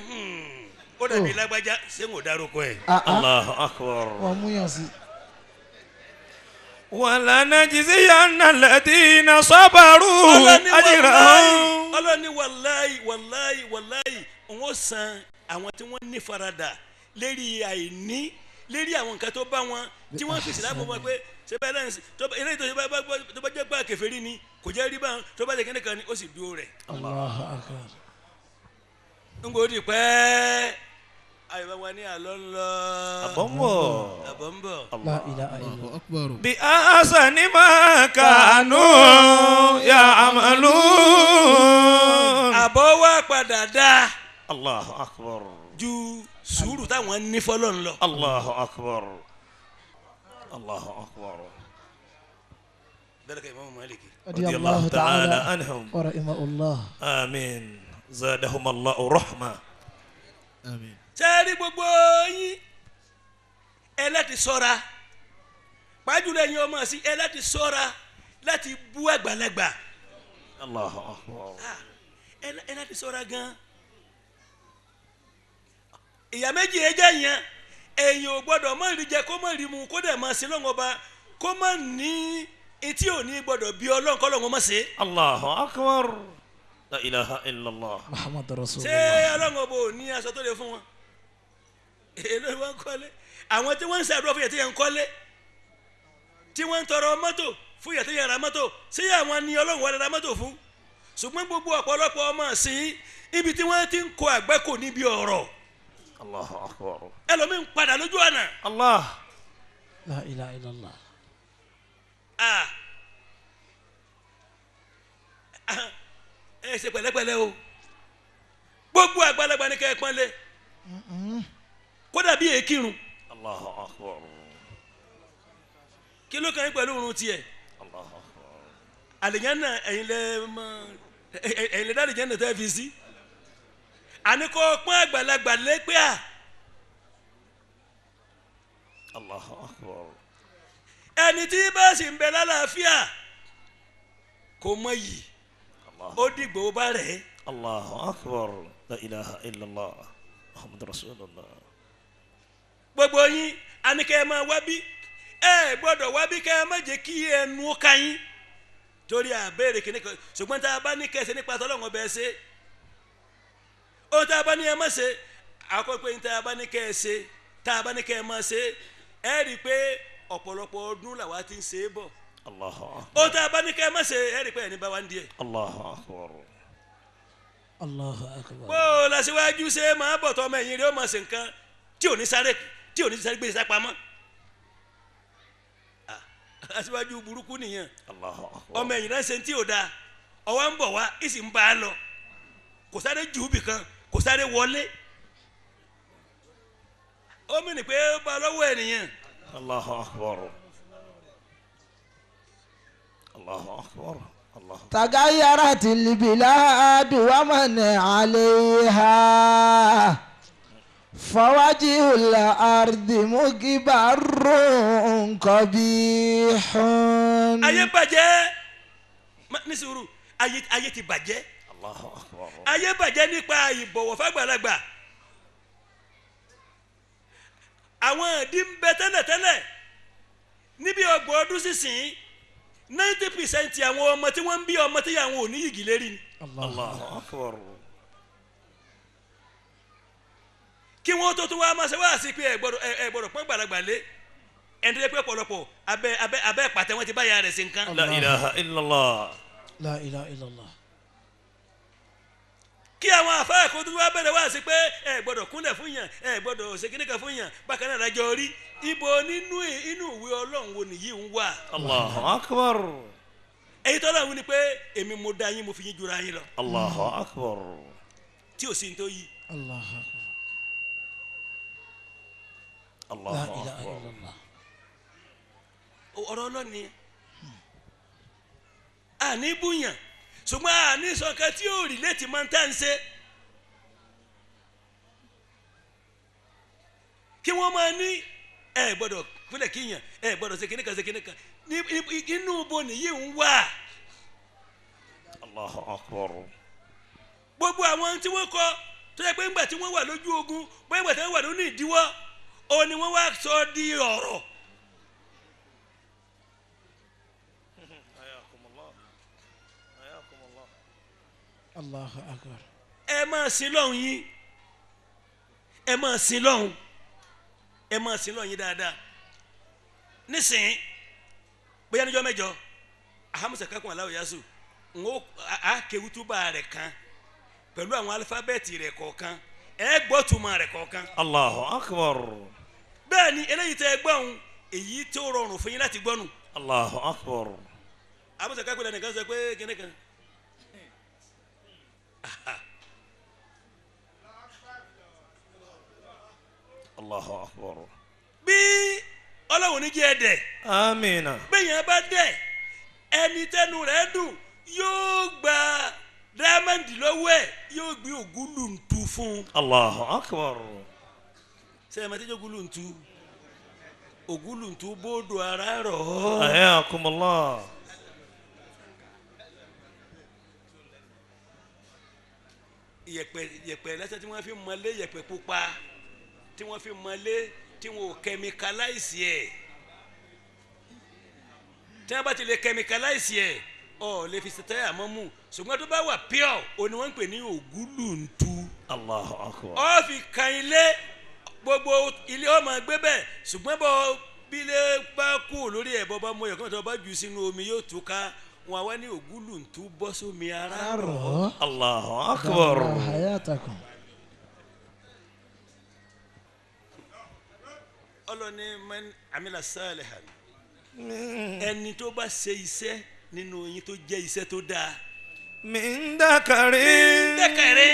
ó dàbí lágbájá ṣé ń ò dárúkọ ẹ̀. الله أكبر. wọ́n mú yàn sí. ولنجزين الذين صبروا أجرهم. ọlọ́ni wàláyì òun ó san àwọn tí wọ́n ní farada lérí àìní lérí àwọn nǹkan tó bá wọn tí wọ́n fi síláàbù wọn pé ṣe bá lẹ́yìn eléyìí tó bá jẹ́ pé kèfèrí ni kò jẹ́ rí báwọn tó bá jẹ́ kíní kan ni ó sì dúró rẹ̀. Allahu akbar. n kò di pẹ́ àyùbá wa ní àlọ́ ńlọ. àbọ̀ ń bọ̀. La ilaha Allahu illallah. akbar. بأحسن ما كانوا يعملون. àbọ̀ wa padà dá الله أكبر. ju sùúrù táwọn ní fọlọ́ ńlọ. الله أكبر. الله أكبر. ذلك إمام مالك. رضي الله تعالى عنهم ورحمه الله. آمين. زادهم الله رحمة. àmín. sẹ́ẹ̀rí gbogbo yín ẹ láti ṣọ́ra pàjùlọ ẹ̀yin ọmọ sí ẹ láti ṣọ́ra láti bú àgbàlagbà الله أكبر. ẹ láti ṣọ́ra gan. ìyá méjì ẹ jẹ́ yẹn èèyàn ò gbọ́dọ̀ mọ̀ rí jẹ kó mọ̀ rí mu kó dẹ̀ máa ṣe lọ́wọ́ ọba kó mọ̀ ní etí òní gbọ́dọ̀ bí ọlọ́run kọ́ lọ́wọ́ mọ̀ ṣe. الله أكبر. لا إله إلا الله. Muhammad ṣé rasulullah. ọlọ́run ọba ò ní aṣọ tó lè fún wọn èlò ni wọ́n ń kọ́lé àwọn tí wọ́n ń ṣàdúrà fún yàtí yẹn ń kọ́lé tí wọ́n ń tọrọ mọ́tò fún yàtí yẹn ra mọ́tò ṣé àwọn ni ọlọ́run wà ra mọ́tò fún ṣùgbọ́n gbogbo ọ̀pọ̀lọpọ̀ ọmọ sí ibi tí wọ́n ti ń kó àgbẹ́kò níbi ọ̀rọ̀ الله أكبر. ẹlòmíín padà lójú àná الله. La ilaha illallah. ẹ ṣe pẹ̀lẹ́pẹ̀lẹ́ o gbogbo àgbàlagbà ní kẹ́ ẹ pọ́nlé kódà bí èkìrun Allahu akbar. kí ló kàn yín pẹ̀lú irun tiẹ̀ Allahu akbar. àlìjánnà ẹ̀yin lẹ dá àlìjánnà tẹ́ fi sí àní kó pọ́n àgbàlagbà lé pé à Allahu akbar. ẹni tí bá sì ń bẹ lálàáfíà kò mọ yìí ó dìgbò bá rẹ̀ Allahu akbar. La ilaha illallah Muhammad Rasulullah. gbogbo yín àní kẹ́ ẹ máa wá bí ẹ gbọ́dọ̀ wá bí kẹ́ ẹ má jẹ́ kí ẹnu ká yín torí àbẹ̀rẹ̀ kìnnìkan ṣùgbọ́n tá a bá ní kẹsẹ̀ nípa tọ́lọ́wọ́n bẹ́ẹ̀ ṣe ó tá a bá ní ẹ má ṣe àkọ́kọ́ yín tá a bá ní kẹ́ ẹ ṣe tá a bá ní kẹ́ ẹ má ṣe ẹ rí i pé ọ̀pọ̀lọpọ̀ ọdún làwa ti ń ṣe é bọ̀ Allahu akbar. ó tá a bá ní kẹ́ ẹ má ṣe ẹ rí i pé ẹni bá wá ń díẹ̀ Allahu akbar. Allahu akbar. bó o lọ síwájú ṣe máa bọ̀ tọ́ ọmọ ẹ̀yìn rẹ̀ ó máa ṣe nǹkan tí ò ní sáré gbé sápamọ́ aṣíwájú burúkú nìyẹn Allahu akbar. ọmọ ẹ̀yìn náà ṣe tí ò dáa ọwọ́ ń bọ̀ wá ìsì ń bá a lọ kò sáré jù ú bì kan kò sáré wọlé ó mìíràn pé ó bá lọ́wọ́ ẹ̀ nìyẹn Allahu akbar. Allahu akbar. Allahu. تغيرت البلاد ومن عليها فوجه الأرض مكبر قبيح. ayé bàjẹ́ ní sùúrù ayé ti bàjẹ́ Allahu akbar. ayé bàjẹ́ nípa ìbọ̀wọ̀ fàgbàlagbà àwọn ìdí ń bẹ tẹ́lẹ̀tẹ́lẹ̀ níbi ọgbọ̀n ọdún sísìn 90% àwọn ọmọ tí wọ́n ń bí ọmọ tí àwọn ò ní yìgì lérí ni Allahu akbar. kí wọ́n tó tún wá máa ṣe wá sí pé ẹ gbọ́dọ̀ pọ́n gbàlagbà lé ẹni tó yẹ pé ọ̀pọ̀lọpọ̀ abẹ́ pàtẹ wọn ti bá ya rẹ̀ sí nǹkan. La ilaha illallah. La ilaha illallah. kí àwọn àfáà kó tó wá bẹ̀rẹ̀ wá sí pé ẹ gbọ́dọ̀ kúnlẹ̀ fún yàn ẹ gbọ́dọ̀ ṣe kíníkà fún yàn bákan náà lájọ rí ibo nínú inú ìwé ọlọ́run wo nìyí ń wà. Allahu akbar. èyí tó lọ́run ni pé èmi mo dá yín mo fi yín jura yín lọ Allahu akbar. tí ò sí ní tó yí. Allahu akbar. La Allahu ilaha akbar. illallah. ọ̀rọ̀ ọlọ́run ni àní búyàn ṣùgbọ́n àní sọ̀kan tí yóò rí létí máa ń tà ń ṣe kí wọ́n máa ní ẹ gbọ́dọ̀ fúnlẹ̀ kíyàn ẹ gbọ́dọ̀ ṣe kíníkan inú ibo nìyí ń wà Allahu akbar. gbogbo àwọn tí wọ́n kọ tó yẹ pé ńgbà tí wọ́n wà lójú ogun bóyá ńgbà tí wọ́n wà lónìí ìdíwọ́ ó ní wọ́n wá sọ di ọ̀rọ̀. Allahu akbar. ẹ máa sin lọ́hùn yín ẹ máa sin lọ́hùn ẹ máa sin lọ́hùn yín dáadáa nísìnyí bóyá níjọ́ mẹ́jọ ahamusa kakun aláwọ̀ yasu n ó akewutuba rẹ̀ kan pẹ̀lú àwọn alifábẹ́ẹ̀tì rẹ̀ kọ̀ọ̀kan ẹ gbọ́ tuma rẹ̀ kọ̀ọ̀kan. Allahu akbar. bẹ́ẹ̀ ni eléyìí tẹ́ ẹ gbọ́ ohun èyí tó rọrùn fún yín láti gbọ́ nù. Allahu akbar. ahamusa kakun lẹ́nìkan sọ pé kíní kan. Allahu akbar. bí ọlọ́run ní jẹ́ ẹ̀dẹ̀ Amina. bẹ́yẹn bá dẹ̀ ẹni tẹnu rẹ̀ dùn yóò gba dáámẹ́ǹdì lọ́wọ́ ẹ̀ yóò gbé ògúlùntù fún un. Allahu akbar. sẹ́yìn máa tẹ́jọ́ ògúlùntù ògúlùntù bódò ara rọ̀ ọ́. Ayakumullah. yẹ̀pẹ̀ lẹ́sẹ̀ tí wọ́n fi mọ́lé yẹ̀pẹ̀ pupa tí wọ́n fi mọ́lé tí wọ́n ò kẹ́míkáláìsì ẹ̀ tí wọ́n bá ti lè kẹ́míkáláìsì ẹ̀ ọ̀ lè fi ṣètẹ́ àmọ́mú ṣùgbọ́n tó bá wà pure òní wọ́n ń pè ní ògúlùntù. Allahu akbar. ó fi kan ilé gbogbo ilé ó máa gbé bẹ́ẹ̀ ṣùgbọ́n bọ́ bí ilé bá kú lórí ẹ̀ bọ́ bá mọ ẹ̀kọ́ tó bá jù sínú omi yóò tú ká wọn wá ní ògúlùntù bọ́ sómi ara rọ̀. Allahu akbar. hayatakum. ọlọ́ni man amila salihan ẹni tó bá ṣe iṣẹ́ nínú yín tó jẹ́ iṣẹ́ tó dáa. Min dakarin. dẹ́kẹ̀rẹ́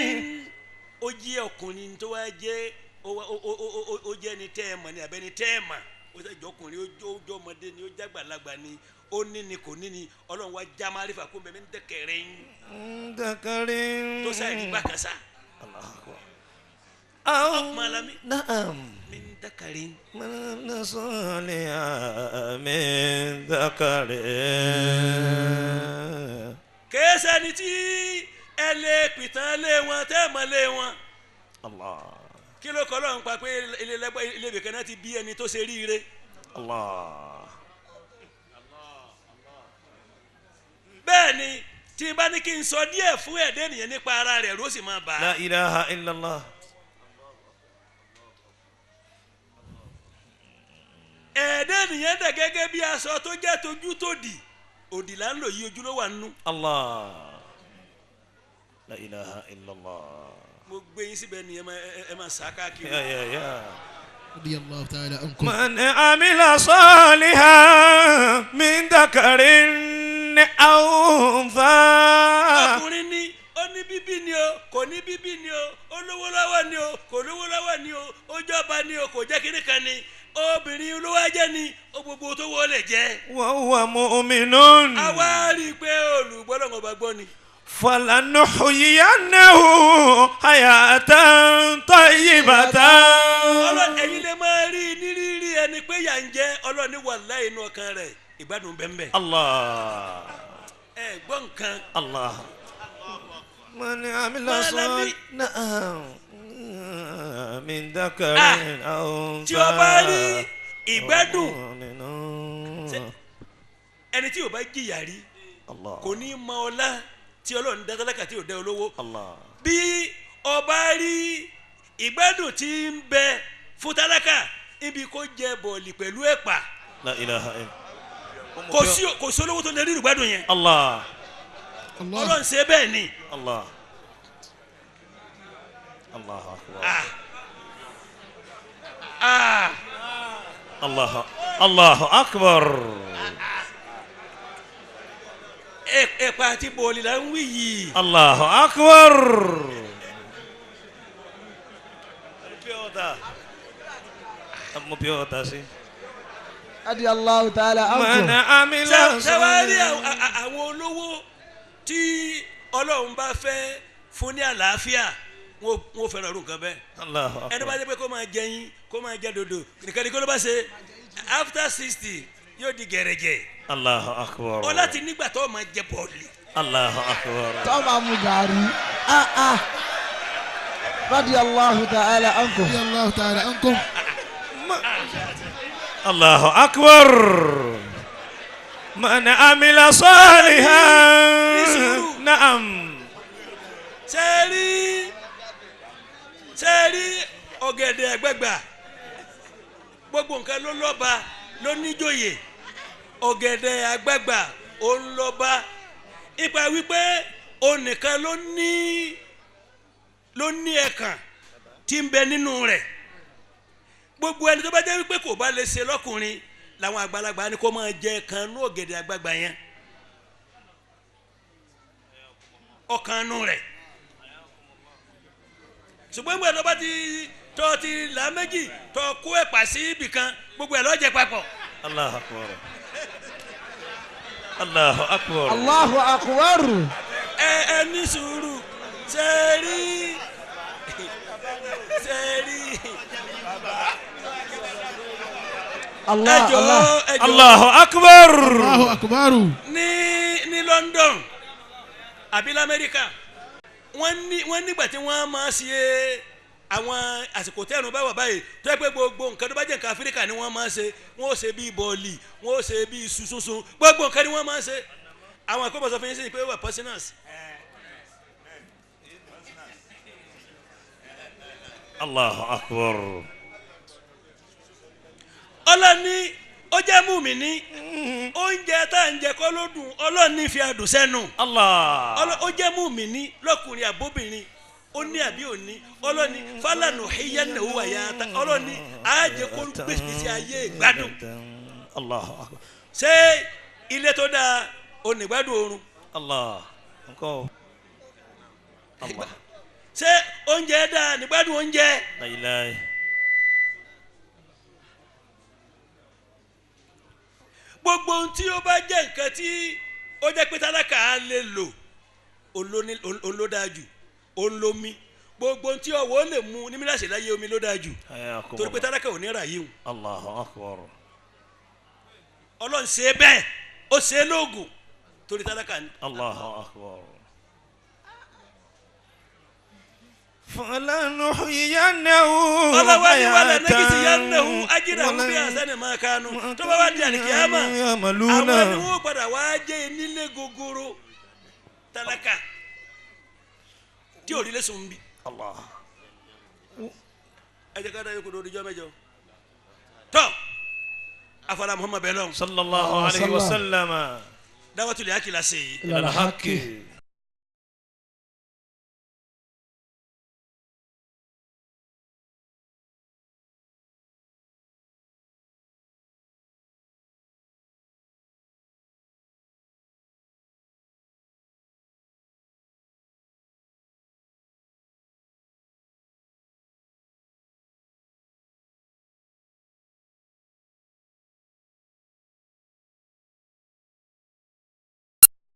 ó jẹ́ ọkùnrin tó wá jẹ́ ó jẹ́ ni tẹ́ ẹ mọ̀ ni àbẹ́ni tẹ́ ẹ mọ̀ ó jẹ́ ọkùnrin ó jẹ́ ọmọdé ni ó jẹ́ àgbàlagbà ni ó ní ni kò ní ni ọlọ́run wá já márífà kó bẹ́ẹ̀ ń dẹ́kẹ̀rẹ́ yín tó sáà ní bákàsá. malami min dakarin من صالحا من ذكر kèésà ni tí ẹ lè pìtàn lé wọn tẹ́ mọ́ lé wọn. الله kí ló kọ́ lọ́run pa pé ilé ìbẹ̀kẹ́ náà ti bí ẹni tó ṣe ríire. الله bẹ́ẹ̀ ni tí n bá ní kí n sọ díẹ̀ fún ẹ̀dẹ́ nìyẹn nípa ara rẹ̀ ló sì máa bà á. لا إله إلا الله ẹ̀ẹ́dẹ́ nìyẹn dẹ̀ gẹ́gẹ́ bí aṣọ tó jẹ́ tójú tó dì òdì là ń lò yí ojú ló wà nínú. الله لا إله إلا الله mo gbé yín síbẹ̀ nìyẹn ẹ máa sá káàkiri. يا رضي الله تعالى عنكم. من عمل صالحا من ذكر أو أنثى ọkùnrin ní ó ní bíbí ni o kò ní bíbí ni o ó lówó lọ́wọ́ ni o kò lówó lọ́wọ́ ni o ó jọba ni o kò jẹ́ kíní kan ni obìnrin olówó ajẹ́ ni ó gbogbo tó wọlé jẹ́. وهو مؤمن àwa rí i pé olùgbọ́dọ̀ ọba gbọ́ ni. فلنحيينه حياة طيبة ọlọ́run ẹ̀yin lè máa rí i ní rírí ẹni pé yà ń jẹ́ ọlọ́run ní wàláhì inú ọkàn rẹ̀ ìgbádùn bẹ́ẹ̀ الله ẹ gbọ́ nǹkan. الله من عمل صالحا نعم من ذكر أو tí o bá rí ìgbádùn ẹni tí o bá jìyà rí الله kò ní mọ ọlá tí ọlọ́run dá tálákà tí ò dá olówó. الله bí o bá rí ìgbádùn tí ń bẹ fún tálákà ibi kó jẹ bọ̀ọ̀lì pẹ̀lú ẹ̀pà لا إله إلا kò sí olówó tó lè rí ìgbádùn yẹn. الله الله ọlọ́run ṣe bẹ́ẹ̀ ni. الله الله أكبر الله الله أكبر ẹ̀pà àti bọ̀ọ̀lì là ń wí yìí. الله أكبر رضي الله تعالى من عنكم. عمل sẹ́wárí صالحا àwọn olówó tí ọlọ́run bá fẹ́ fún ní àlàáfíà wọ́n fẹ́ràn ọdún kan bẹ́ẹ̀. الله ẹni bá أكبر jẹ́ pé kó máa jẹyin kó máa jẹ dodo nìkan ni kó ló bá ṣe after 60 yóò di gẹ̀rẹ̀jẹ̀. الله أكبر ọ láti nígbà tó máa jẹ bọ̀ọ̀lì. الله أكبر طبعا مجاري رضي الله تعالى عنكم. رضي الله تعالى عنكم. الله أكبر من عمل صالحا نعم sẹ́ẹ̀rí ọ̀gẹ̀dẹ̀ ẹ̀gbẹ́gbà gbogbo nǹkan ló lọ́ba ló níjòyè ọ̀gẹ̀dẹ̀ ẹ̀gbẹ́gbà ó ń lọ́ba ipa wípé òun nìkan ló ní ẹ̀kàn tí ń bẹ nínú rẹ̀ gbogbo ẹni tó bá jẹ́ wípé kò bá lè ṣe lọ́kùnrin làwọn àgbàlagbà ni kó máa jẹ ẹ̀kan nú ọ̀gẹ̀dẹ̀ ẹ̀gbẹ́gbà yẹn ọ̀kan nú rẹ̀ ṣùgbọ́n ìgbà tó bá ti là méjì tó kó ẹ̀pà sí ibìkan gbogbo ẹ̀ lọ́jẹ̀ papọ̀. الله أكبر الله أكبر الله أكبر. ẹ ní sùúrù sẹ́ẹ̀rí الله الله. ẹjọ́ الله أكبر الله أكبر. ní London àbí lamẹ́ríkà wọ́n nígbà tí wọ́n máa ṣe àwọn àsìkò tẹ́nu bá wà báyìí tó yẹ pé gbogbo nǹkan tó bá jẹ́ nǹkan Áfíríkà ni wọ́n máa ṣe wọ́n ó ṣe bíi bọ́ọ̀lì wọ́n ó ṣe bíi iṣu sunsun gbogbo nǹkan ni wọ́n máa ṣe àwọn àkóbọ̀ sọ fún yín sí pé wà pọ́sínàs. الله أكبر ọlọ́ni ó jẹ́ mùmíní oúnjẹ tá à ń jẹ kọ́ ló dùn ọlọ́ni fi àdùn sẹ́nu الله ó jẹ́ mùmíní lọ́kùnrin àbóbìnrin ó ní àbí òní ọlọ́ni fálànù híyánnáwó àyàtà ọlọ́ni àájẹ kó gbèsè sí ayé ìgbádùn الله أكبر ṣé ilé tó dáa onígbádùn oorun الله أكبر الله ṣé oúnjẹ dáa nígbàdùn oúnjẹ. لا إله gbogbo ohun tí ó bá jẹ́ nǹkan tí ó jẹ́ pé tálákà á lè lò olódájú olómi gbogbo ohun tí ọwọ́ lè mu ní mílíọ̀sì láyé omi ló dájú حياكم torí pé الله tálákà ò ní rà yíhun الله أكبر ọlọ́run ṣe é bẹ́ẹ̀ ó ṣe é lóògùn torí tálákà ni. الله أكبر فلنحيينه ọlọ́wọ́ ni wàlẹ̀ nẹ́gìsì yẹn ń lẹ̀hún ajínigbé bí àṣẹ́ni máa kánú tó bá wá di àlìkíyàmá àwọn ni wọ́n padà wá jẹ́ nílé gogoro tálákà tí ò rí lẹ́sùn bí. الله ẹ jẹ́ ká dá yòókù lórí ijọ́ mẹ́jọ. tọ́ afọlá muhammad bello صلى الله عليه وسلم dáwọ́tulẹ̀ akíla ṣe إلى الحق